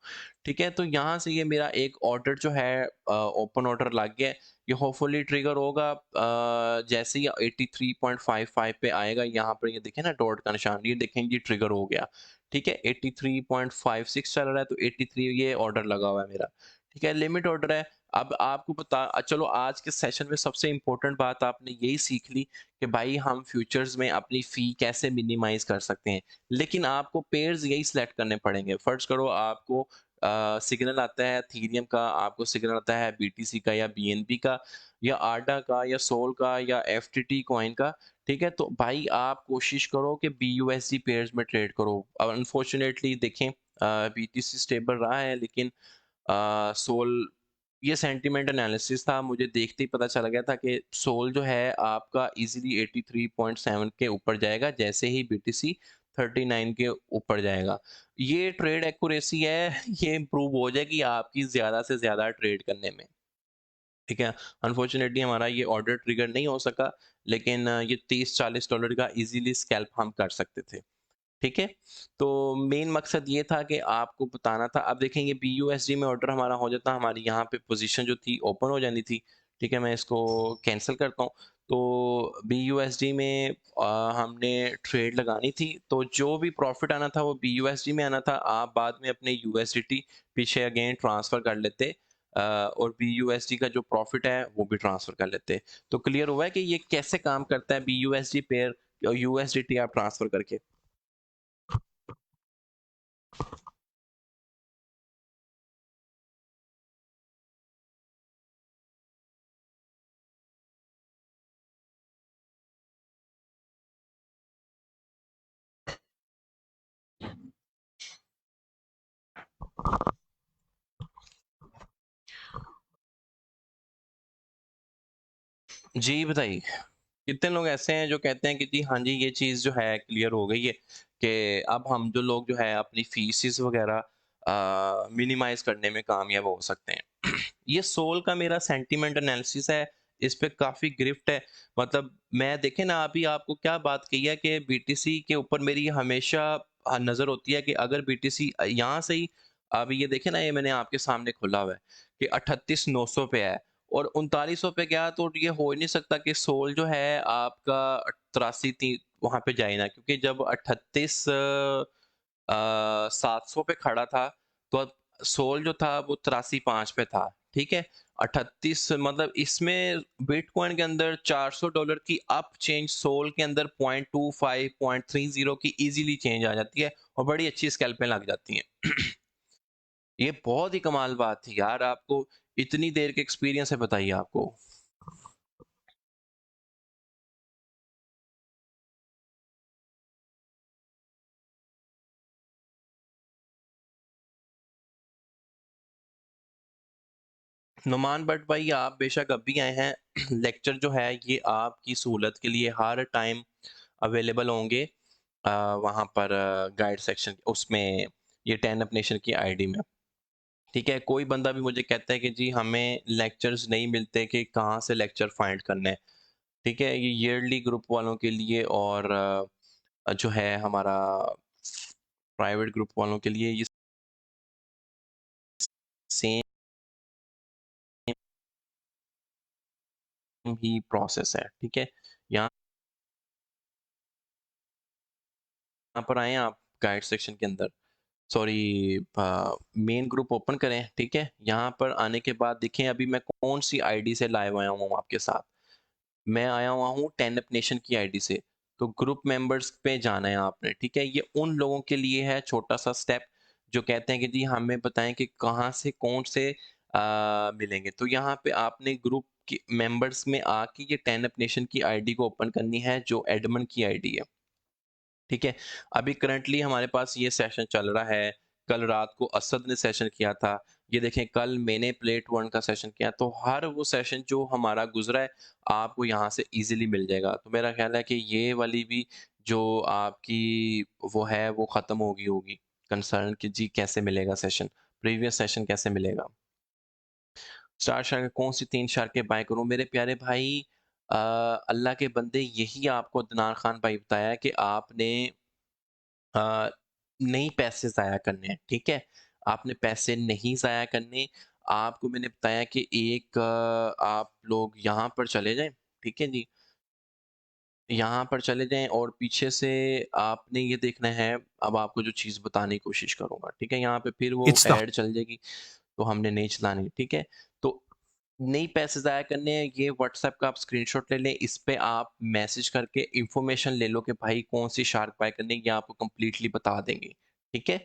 ठीक है? तो यहाँ से ये मेरा एक ऑर्डर जो है ओपन ऑर्डर लग गया है। ये होपफुली ट्रिगर होगा जैसे ही 83.55 पे आएगा। यहाँ पर ये देखें ना डॉट का निशान, ये देखें ये ट्रिगर हो गया, ठीक है? 83.56 चल रहा है तो 83 ये ऑर्डर लगा हुआ है मेरा, ठीक है? लिमिट ऑर्डर है। अब आपको पता चलो आज के सेशन में सबसे इम्पोर्टेंट बात आपने यही सीख ली कि भाई हम फ्यूचर्स में अपनी फ़ी कैसे मिनिमाइज़ कर सकते हैं। लेकिन आपको पेयर्स यही सिलेक्ट करने पड़ेंगे। फ़र्ज़ करो आपको सिग्नल आता है एथेरियम का, आपको सिग्नल आता है बीटीसी का या बीएनबी का या आडा का या सोल का या एफटीटी कॉइन का, ठीक है? तो भाई आप कोशिश करो कि बीयूएसडी पेयर्स में ट्रेड करो। अब अनफॉर्चुनेटली देखें बीटीसी स्टेबल रहा है, लेकिन सोल, ये सेंटिमेंट एनालिसिस था, मुझे देखते ही पता चल गया था कि सोल जो है आपका इजीली 83.7 के ऊपर जाएगा जैसे ही बीटीसी 39 के ऊपर जाएगा। ये ट्रेड एक्यूरेसी है, ये इम्प्रूव हो जाएगी आपकी ज़्यादा से ज़्यादा ट्रेड करने में, ठीक है? अनफॉर्चुनेटली हमारा ये ऑर्डर ट्रिगर नहीं हो सका, लेकिन ये $30-40 का इजीली स्कैल्प हम कर सकते थे। ठीक है? तो मेन मकसद ये था कि आपको बताना था। अब देखेंगे बीयूएसडी में ऑर्डर हमारा हो जाता, हमारी यहाँ पे पोजीशन जो थी ओपन हो जानी थी। ठीक है? मैं इसको कैंसिल करता हूँ। तो बीयूएसडी में हमने ट्रेड लगानी थी, तो जो भी प्रॉफिट आना था वो बीयूएसडी में आना था। आप बाद में अपने यूएसडीटी पीछे अगेन ट्रांसफ़र कर लेते और बीयूएसडी का जो प्रॉफिट है वो भी ट्रांसफ़र कर लेते। तो क्लियर हुआ है कि ये कैसे काम करता है बीयूएसडी पेयर यूएसडीटी आप ट्रांसफ़र करके? जी, बताइए। कितने लोग ऐसे हैं जो कहते हैं कि जी हाँ जी, ये चीज़ जो है क्लियर हो गई है कि अब हम जो लोग जो है अपनी फीसिस वगैरह मिनिमाइज़ करने में कामयाब हो सकते हैं। ये सोल का मेरा सेंटिमेंट एनालिसिस है, इस पे काफ़ी गिरफ्ट है। मतलब मैं देखें ना अभी आपको क्या बात कही है कि बीटीसी के ऊपर मेरी हमेशा नज़र होती है कि अगर बीटीसी यहाँ से ही अभी ये देखें ना, ये मैंने आपके सामने खोला हुआ है कि 38,900 पे है और 3900 पे गया, तो ये हो ही नहीं सकता कि सोल जो है आपका 83 ती वहाँ पे जाए ना, क्योंकि जब 38 700 पे खड़ा था तो अब सोल जो था वो 83.5 पे था, ठीक है? 38 मतलब इसमें बिटकॉइन के अंदर $400 की अप चेंज सोल के अंदर 0.25 0.30 की इजीली चेंज आ जाती है और बड़ी अच्छी स्कैल्पें लग जाती हैं। ये बहुत ही कमाल बात थी यार, आपको इतनी देर के एक्सपीरियंस है, बताइए आपको। नुमान भट्ट भाई, आप बेशक अभी आए हैं। लेक्चर जो है ये आपकी सहूलत के लिए हर टाइम अवेलेबल होंगे वहाँ पर गाइड सेक्शन उसमें, ये 10 अप नेशन की आईडी में। ठीक है, कोई बंदा भी मुझे कहता है कि जी हमें लेक्चर्स नहीं मिलते कि कहाँ से लेक्चर फाइंड करने हैं। ठीक है, ये ईयरली ग्रुप वालों के लिए और जो है हमारा प्राइवेट ग्रुप वालों के लिए ये सेम ही प्रोसेस है। ठीक है, यहाँ पर आए आप गाइड सेक्शन के अंदर, सॉरी मेन ग्रुप ओपन करें। ठीक है, यहाँ पर आने के बाद देखें अभी मैं कौन सी आईडी से लाइव आया हूँ आपके साथ। मैं आया हुआ हूँ 10 अप नेशन की आईडी से। तो ग्रुप मेंबर्स पे जाना है आपने। ठीक है, ये उन लोगों के लिए है छोटा सा स्टेप जो कहते हैं कि जी हमें बताएं कि कहाँ से कौन से मिलेंगे। तो यहाँ पे आपने ग्रुप के मेंबर्स में आके ये 10 अप नेशन की आईडी को ओपन करनी है जो एडमिन की आईडी है। ठीक है, अभी करंटली हमारे पास ये सेशन चल रहा है। कल रात को असद ने सेशन किया था। ये देखें कल मैंने प्लेट वन का सेशन किया। तो हर वो सेशन जो हमारा गुजरा है आपको यहाँ से इजीली मिल जाएगा। तो मेरा ख्याल है कि ये वाली भी जो आपकी वो है वो ख़त्म होगी होगी कंसर्न कि जी कैसे मिलेगा सेशन, प्रीवियस सेशन कैसे मिलेगा। स्टार शार्क कौन सी 3 शार्कें बाय करूँ? मेरे प्यारे भाई अल्लाह के बंदे यही आपको अदनान खान भाई बताया कि आपने अ, नहीं पैसे ज़ाया करने हैं। ठीक है? आपने पैसे नहीं ज़ाया करने। आपको मैंने बताया कि एक आप लोग यहाँ पर चले जाएँ। ठीक है जी? यहाँ पर चले जाएँ और पीछे से आपने ये देखना है, अब आपको जो चीज़ बताने की कोशिश करूँगा। ठीक है? यहाँ पे फिर वो It's the ऐड चल जाएगी, तो हमने नहीं चलानी। ठीक है? तो नहीं पैसे ज़ाया करने हैं, ये व्हाट्सएप का आप स्क्रीनशॉट ले लें, इस पे आप मैसेज करके इन्फॉर्मेशन ले लो कि भाई कौन-सी शार्क बाय करनी है, ये आपको कंप्लीटली बता देंगे, ठीक है?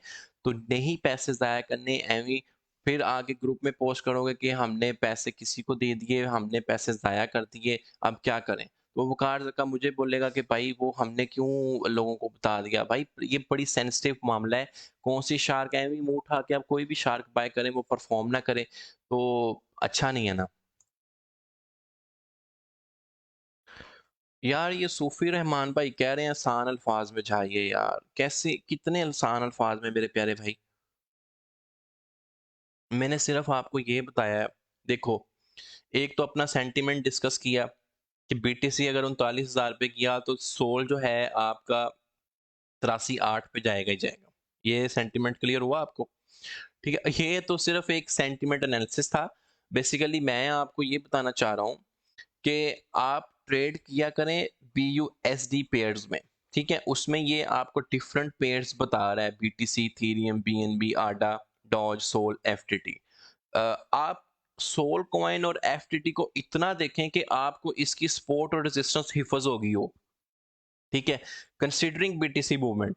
तो नहीं पैसे ज़ाया करने एवें फिर आगे ग्रुप में पोस्ट करोगे कि हमने पैसे किसी को दे दिए, हमने पैसे ज़ाया कर दिए, अब क्या करें? तो वो कार्ड का मुझे बोलेगा कि भाई वो हमने क्यों लोगों को बता दिया? भाई ये बड़ी सेंसिटिव मामला है, कौन-सी शार्क एवें मुँह उठा के आप कोई भी शार्क बाय करें, वो परफ़ॉर्म ना करे, तो अच्छा नहीं है ना। यार ये सूफ़ी रहमान भाई कह रहे हैं आसान अल्फाज में जाइए यार, कैसे कितने आसान अल्फाज में मेरे प्यारे भाई। मैंने सिर्फ आपको ये बताया है, देखो एक तो अपना सेंटीमेंट डिस्कस किया कि बीटीसी अगर 39,000 पे गया तो सोल जो है आपका 83,800 पे जाएगा ही जाएगा। ये सेंटीमेंट क्लियर हुआ आपको? ठीक है, ये तो सिर्फ एक सेंटीमेंट एनालिसिस था। बेसिकली मैं आपको ये बताना चाह रहा हूँ कि आप ट्रेड किया करें BUSD पेयर्स में। ठीक है, उसमें ये आपको डिफरेंट पेयर्स बता रहा है, BTC, Ethereum, BNB, Ada, Doge, Sol, FTT। आप सोल कॉइन और FTT को इतना देखें कि आपको इसकी सपोर्ट और रेजिस्टेंस हिफज होगी हो। ठीक है, कंसिडरिंग BTC मूवमेंट।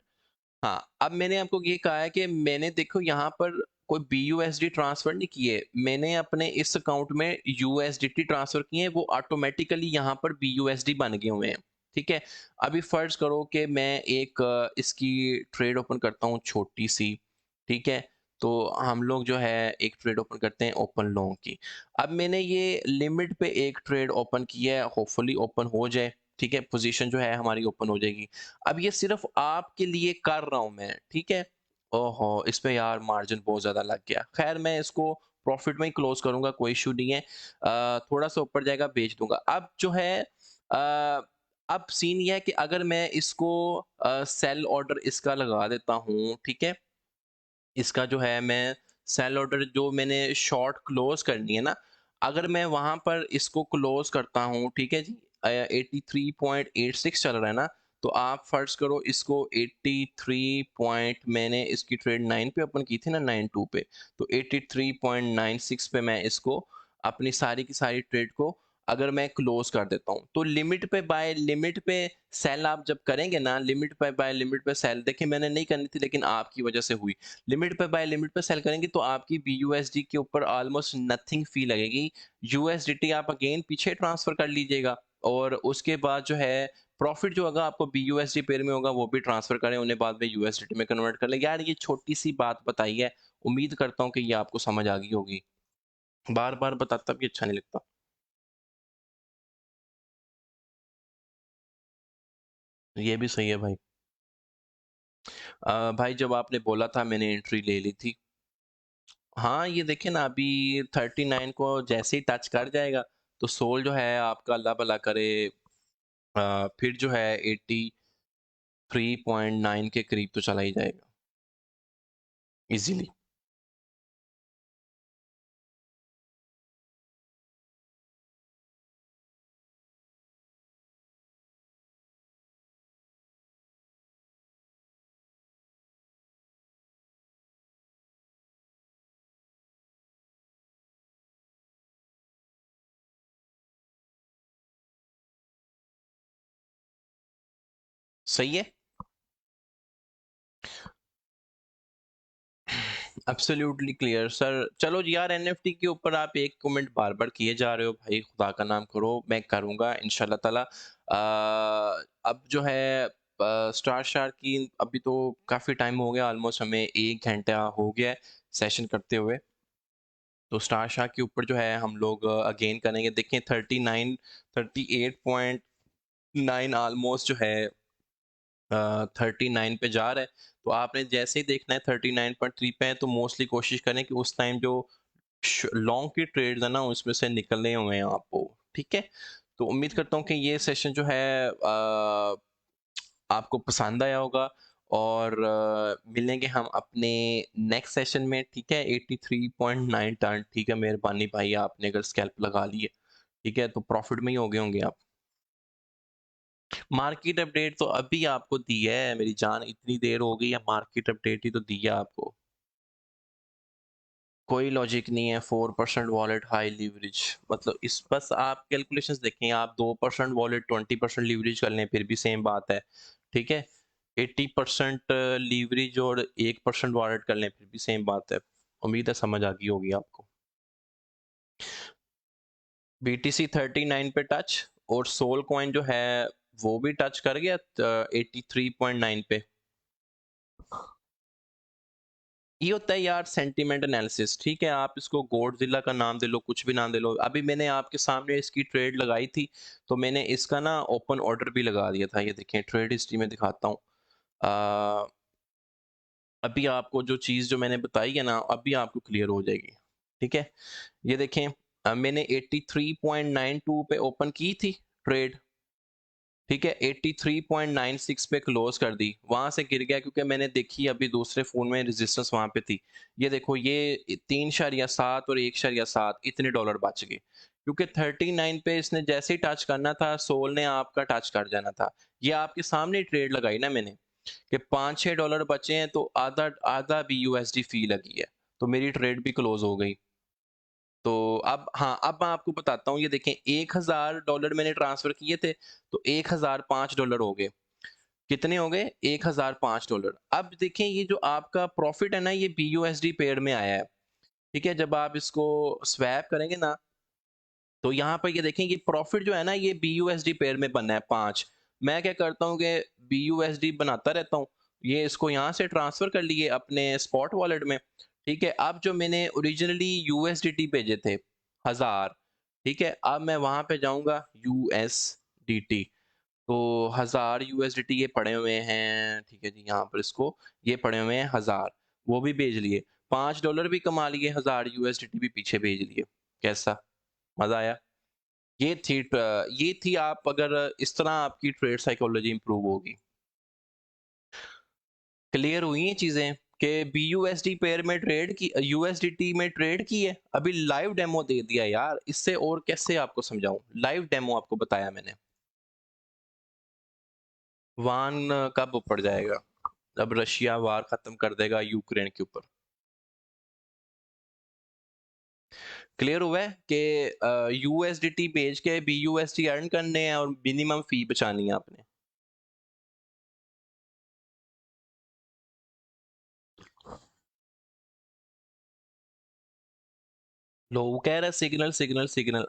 हाँ, अब मैंने आपको ये कहा है कि मैंने देखो यहाँ पर कोई BUSD ट्रांसफ़र नहीं किए, मैंने अपने इस अकाउंट में USDT ट्रांसफ़र किए हैं, वो ऑटोमैटिकली यहाँ पर BUSD बन गए हुए हैं, ठीक है? अभी फ़र्ज़ करो कि मैं एक इसकी ट्रेड ओपन करता हूँ छोटी-सी, ठीक है? तो हम लोग जो है एक ट्रेड ओपन करते हैं ओपन लॉन्ग की। अब मैंने ये लिमिट पे एक ट्रेड ओपन किया है, होपफुली ओपन हो जाए, ठीक है? पोज़ीशन जो है हमारी ओपन हो जाएगी। अब ये सिर्फ आपके लिए कर रहा हूँ मैं, ठीक है? ओहो! इसमें यार मार्जिन बहुत ज़्यादा लग गया। ख़ैर मैं इसको प्रॉफ़िट में ही क्लोज़ करूँगा, कोई इश्यू नहीं है। थोड़ा-सा ऊपर जाएगा बेच दूँगा। अब जो है अब सीन ये है कि अगर मैं इसको सेल ऑर्डर इसका लगा देता हूँ, ठीक है? इसका जो है मैं सेल ऑर्डर जो मैंने शॉर्ट क्लोज़ करनी है ना, अगर मैं वहाँ पर इसको क्लोज़ करता हूँ, ठीक है जी? 83.86 चल रहा है ना, तो आप फ़र्ज़ करो इसको 83 पॉइंट मैंने इसकी ट्रेड 9 पे ओपन की थी ना 92 पे, तो 83.96 पे मैं इसको अपनी सारी की सारी ट्रेड को अगर मैं क्लोज़ कर देता हूँ, तो लिमिट पे बाय, लिमिट पे सेल आप जब करेंगे ना, लिमिट पे बाय, लिमिट पे सेल देखिए मैंने नहीं करनी थी लेकिन आपकी वज़ह से हुई। लिमिट पे बाय लिमिट पे सेल करेंगे तो आपकी BUSD के ऊपर ऑलमोस्ट नथिंग फ़ी लगेगी। USDT आप अगेन पीछे ट्रांसफ़र कर लीजिएगा और उसके बाद जो है प्रॉफ़िट जो होगा आपको BUSD पेयर में होगा वो भी ट्रांसफ़र करें, उन्हें बाद में USDT में कन्वर्ट कर लें। यार ये छोटी-सी बात बताई है, उम्मीद करता हूँ कि ये आपको समझ आ गई होगी। बार बार बताता भी अच्छा नहीं लगता। ये भी सही है भाई। भाई जब आपने बोला था मैंने एंट्री ले ली थी। हाँ, ये देखिए ना अभी 39 को जैसे ही टच कर जाएगा तो सोल जो है आपका अल्लाह भला करे फिर जो है 83.9 के करीब तो चला ही जाएगा इजीली। सही है। Absolutely clear sir. चलो जी यार, एनएफटी के ऊपर आप एक कमेंट बार बार किए जा रहे हो भाई, खुदा का नाम करो, मैं करूंगा इंशाल्लाह ताला। अब जो है स्टार शार की अभी तो काफी टाइम हो गया, ऑलमोस्ट हमें 1 घंटा हो गया है सेशन करते हुए। तो स्टार शाह के ऊपर जो है हम लोग अगेन करेंगे। देखें 38.9 ऑलमोस्ट जो है 39 पे जा रहा है। तो आपने जैसे ही देखना है 39.3 पे है तो मोस्टली कोशिश करें कि उस टाइम जो लॉन्ग की ट्रेड्स है ना उसमें से निकलने हुए हैं आपको। ठीक है, तो उम्मीद करता हूँ कि ये सेशन जो है आपको पसंद आया होगा। और मिलेंगे हम अपने नेक्स्ट सेशन में। ठीक है, 83.9 टर्न। ठीक है, मेहरबानी भाई, आपने अगर स्कैल्प लगा लिए ठीक है तो प्रॉफिट में ही हो गए होंगे आप। मार्केट अपडेट तो अभी आपको दी है मेरी जान, इतनी देर हो गई है, मार्केट अपडेट ही तो दी है आपको। कोई लॉजिक नहीं है। 4% वॉलेट हाई लीवरेज मतलब इस बस आप कैलकुलेशंस देखें, आप 2% वॉलेट 20% लीवरेज कर लें फिर भी सेम बात है। ठीक है, 80% लीवरेज और 1% वॉलेट कर लें फिर भी सेम बात है। उम्मीद है समझ आ गई होगी आपको। BTC 39 पे टच, और सोल कॉइन जो है वो भी टच कर गया 83.9 पे। ये होता है यार सेंटीमेंट एनालिसिस। ठीक है, आप इसको गॉडजिला का नाम दे लो, कुछ भी नाम दे लो। अभी मैंने आपके सामने इसकी ट्रेड लगाई थी तो मैंने इसका ना ओपन ऑर्डर भी लगा दिया था। ये देखें, ट्रेड हिस्ट्री में दिखाता हूँ। अभी आपको जो चीज़ जो मैंने बताई है ना अभी आपको क्लियर हो जाएगी। ठीक है, ये देखें मैंने 83.92 पे ओपन की थी ट्रेड। ठीक है, 83.96 पे क्लोज कर दी, वहां से गिर गया क्योंकि मैंने देखी अभी दूसरे फोन में रेजिस्टेंस वहां पे थी। ये देखो, ये 3.7 और 1.7 इतने डॉलर बच गए क्योंकि 39 पे इसने जैसे ही टच करना था सोल ने आपका टच कर जाना था। ये आपके सामने ट्रेड लगाई ना मैंने कि 5-6 डॉलर बचे हैं तो आधा आधा भी यूएसडी फी लगी है, तो मेरी ट्रेड भी क्लोज हो गई। तो अब हाँ, अब मैं आपको बताता हूँ। ये देखें, $1000 मैंने ट्रांसफर किए थे तो $1005 हो गए। कितने हो गए? $1005। अब देखें ये जो आपका प्रॉफिट है ना ये BUSD पेयर में आया है। ठीक है, जब आप इसको स्वैप करेंगे ना तो यहाँ पर ये देखें ये प्रॉफिट जो है ना ये BUSD पेयर में बनना है 5। मैं क्या करता हूँ कि BUSD बनाता रहता हूँ, ये इसको यहाँ से ट्रांसफर कर लिए अपने स्पॉट वॉलेट में। ठीक है, अब जो मैंने ओरिजिनली USDT भेजे थे 1000, ठीक है, अब मैं वहां पे जाऊंगा USDT, तो 1000 USDT ये पड़े हुए हैं। ठीक है जी, यहाँ पर इसको ये पड़े हुए हैं 1000, वो भी भेज लिए। $5 भी कमा लिए, 1000 USDT भी पीछे भेज लिए। कैसा मजा आया? ये थी आप अगर इस तरह आपकी ट्रेड साइकोलॉजी इंप्रूव होगी। क्लियर हुई ये चीजें कि BUSD पेयर में ट्रेड की, USDT में ट्रेड की है। अभी लाइव डेमो दे दिया यार, इससे और कैसे आपको समझाऊं? लाइव डेमो आपको बताया मैंने। वान कब ऊपर जाएगा? जब रशिया वार खत्म कर देगा यूक्रेन के ऊपर। क्लियर हुआ है कि USDT भेज के BUSD अर्न करने हैं और मिनिमम फी बचानी है आपने। लोग कह रहे सिग्नल सिग्नल सिग्नल।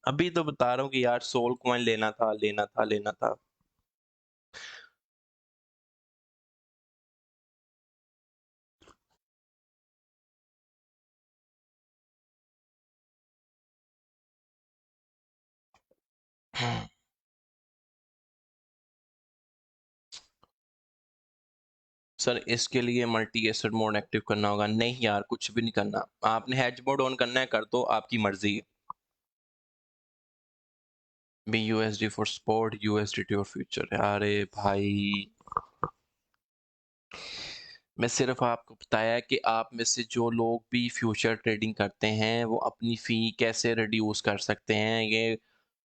अभी तो बता रहा हूँ कि यार सोल कॉइन लेना था लेना था लेना था। सर इसके लिए मल्टी एसेट मोड एक्टिव करना होगा। नहीं यार, कुछ भी नहीं करना, आपने हेज मोड ऑन करना है कर दो, आपकी मर्जी है। BUSD for sport, USDT for future. अरे भाई, मैं सिर्फ आपको बताया कि आप में से जो लोग भी फ्यूचर ट्रेडिंग करते हैं वो अपनी फ़ी कैसे रिड्यूस कर सकते हैं। ये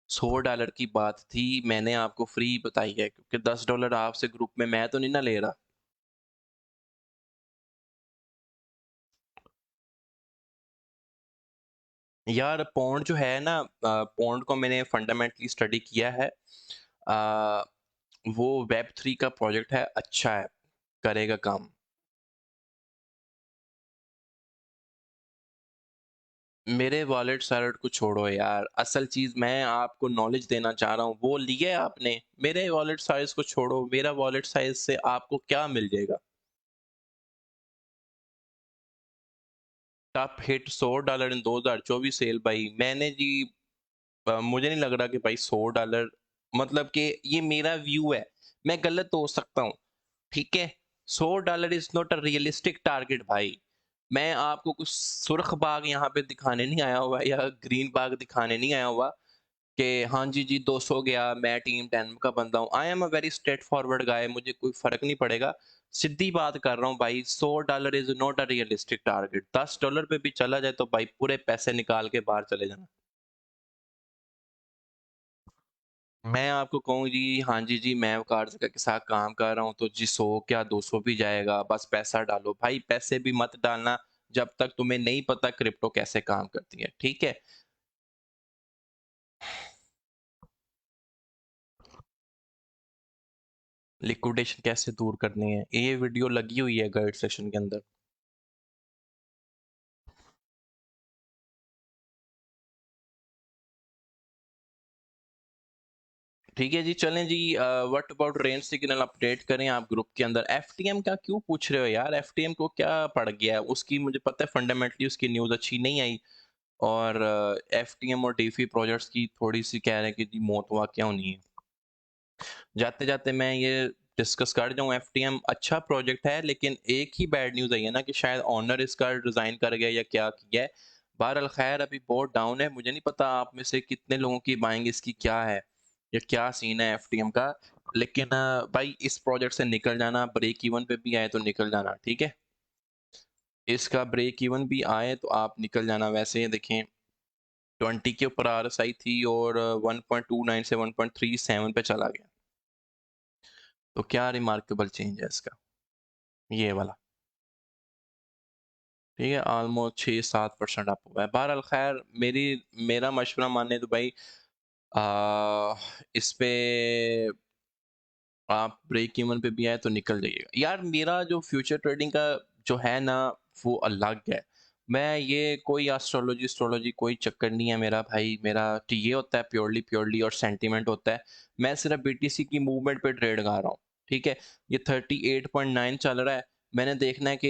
$100 की बात थी, मैंने आपको फ्री बताई है, क्योंकि $10 आपसे ग्रुप में मैं तो नहीं ना ले रहा। यार पौंड जो है ना, पौंड को मैंने फंडामेंटली स्टडी किया है। वो वेब 3 का प्रोजेक्ट है, अच्छा है, करेगा काम। मेरे वॉलेट सालेट को छोड़ो यार, असल चीज मैं आपको नॉलेज देना चाह रहा हूँ, वो लिया आपने। मेरे वॉलेट साइज को छोड़ो, मेरा वॉलेट साइज से आपको क्या मिल जाएगा? टॉप हिट $100 इन 2024 सेल भाई, मैंने जी मुझे नहीं लग रहा कि भाई $100, मतलब कि ये मेरा व्यू है, मैं गलत तो हो सकता हूँ, ठीक है। $100 is not a realistic target भाई। मैं आपको कुछ सुर्ख बाग यहाँ पे दिखाने नहीं आया हुआ या ग्रीन बाग दिखाने नहीं आया हुआ कि हाँ जी जी 200 गया, मैं टीम 10 का बंदा हूँ। I am a very straightforward guy, मुझे कोई फर्क नहीं पड़ेगा, सीधी बात कर रहा हूँ भाई। $100 is not a realistic target. $10 पे भी चला जाए तो भाई पूरे पैसे निकाल के बाहर चले जाना। मैं आपको कहूँ जी, हाँ जी जी, मैं वकार जगह के साथ काम कर रहा हूँ तो जी 100 क्या 200 भी जाएगा, बस पैसा डालो भाई। पैसे भी मत डालना जब तक तुम्हें नहीं पता क्रिप्टो कैसे काम करती है, ठीक है। लिक्विडेशन कैसे दूर करनी है, ये वीडियो लगी हुई है गाइड सेक्शन के अंदर। ठीक है जी, चलें जी। What about range signal update करें आप ग्रुप के अंदर। एफटीएम का क्यों पूछ रहे हो यार? एफटीएम को क्या पड़ गया है? उसकी मुझे पता है फंडामेंटली उसकी न्यूज़ अच्छी नहीं आई, और एफटीएम और डीफी प्रोजेक्ट्स की थोड़ी सी कह रहे हैं कि जी मौत वाकया होनी है। जाते जाते मैं ये डिस्कस कर जाऊँ, एफटीएम अच्छा प्रोजेक्ट है, लेकिन एक ही बैड न्यूज़ आई है ना कि शायद ऑनर इसका डिज़ाइन कर गया या क्या किया है। बहरहाल खैर, अभी बहुत डाउन है, मुझे नहीं पता आप में से कितने लोगों की बाइंग इसकी क्या है या क्या सीन है एफटीएम का। लेकिन भाई इस प्रोजेक्ट से निकल जाना, ब्रेक इवन पे भी आए तो निकल जाना, ठीक है। इसका ब्रेक इवन भी आए तो आप निकल जाना। वैसे देखें 20 के ऊपर आरएसआई थी और 1.29 से 1.37 पे चला गया, तो क्या रिमार्केबल चेंज है इसका, ये वाला, ठीक है। ऑलमोस्ट 6-7% अप हुआ है। बहरहाल खैर, मेरा मशवरा माने तो भाई इस पे आप ब्रेक इवन पे भी आए तो निकल जाइएगा यार। मेरा जो फ्यूचर ट्रेडिंग का जो है ना, वो अलग है। मैं ये कोई एस्ट्रोलॉजी एस्ट्रोलॉजी कोई चक्कर नहीं है मेरा भाई। मेरा तो ये होता है प्योरली प्योरली, और सेंटीमेंट होता है। मैं सिर्फ बीटीसी की मूवमेंट पे ट्रेड कर रहा हूँ, ठीक है। ये 38.9 चल रहा है, मैंने देखना है कि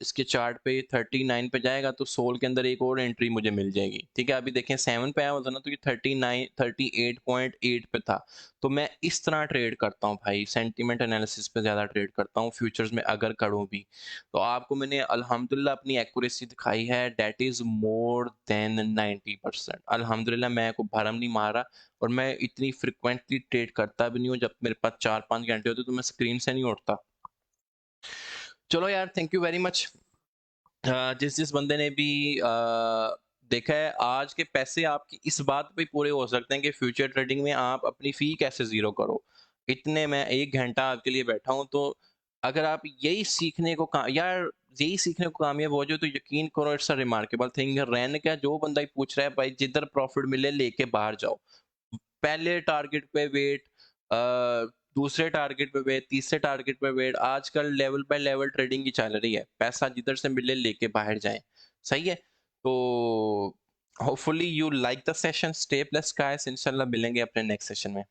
इसके चार्ट पे 39 पे जाएगा तो सोल के अंदर एक और एंट्री मुझे मिल जाएगी, ठीक है। अभी देखें 7 पे आया हुआ था ना, तो ये 38.8 पे था। तो मैं इस तरह ट्रेड करता हूँ भाई, सेंटीमेंट एनालिसिस पे ज़्यादा ट्रेड करता हूँ फ्यूचर्स में अगर करूँ भी। तो आपको मैंने अल्हम्दुलिल्लाह अपनी एक्यूरेसी दिखाई है, डेट इज़ मोर देन 90%। अल्हम्दुलिल्लाह, मैं को भरम नहीं मारा, और मैं इतनी फ्रिक्वेंटली ट्रेड करता भी नहीं हूँ। जब मेरे पास 4-5 घंटे होते तो मैं स्क्रीन से नहीं उठता। चलो यार, थैंक यू वेरी मच। जिस जिस बंदे ने भी देखा है, आज के पैसे आपकी इस बात पे पूरे हो सकते हैं कि फ्यूचर ट्रेडिंग में आप अपनी फ़ी कैसे ज़ीरो करो। इतने मैं 1 घंटा आपके लिए बैठा हूँ, तो अगर आप यही सीखने को का यार यही सीखने को कामयाब हो जाओ तो यकीन करो, इट्स अ रिमार्केबल थिंग। रहने का जो बंदा ही पूछ रहा है भाई, जिधर प्रॉफिट मिले लेके बाहर जाओ। पहले टारगेट पे वेट, दूसरे टारगेट पे वेट, तीसरे टारगेट पे वेट। आजकल लेवल बाय लेवल ट्रेडिंग की चल रही है, पैसा जिधर से मिले लेके बाहर जाएं, सही है। तो hopefully you like the session, stay plus guys, इंशाल्लाह मिलेंगे अपने नेक्स्ट सेशन में।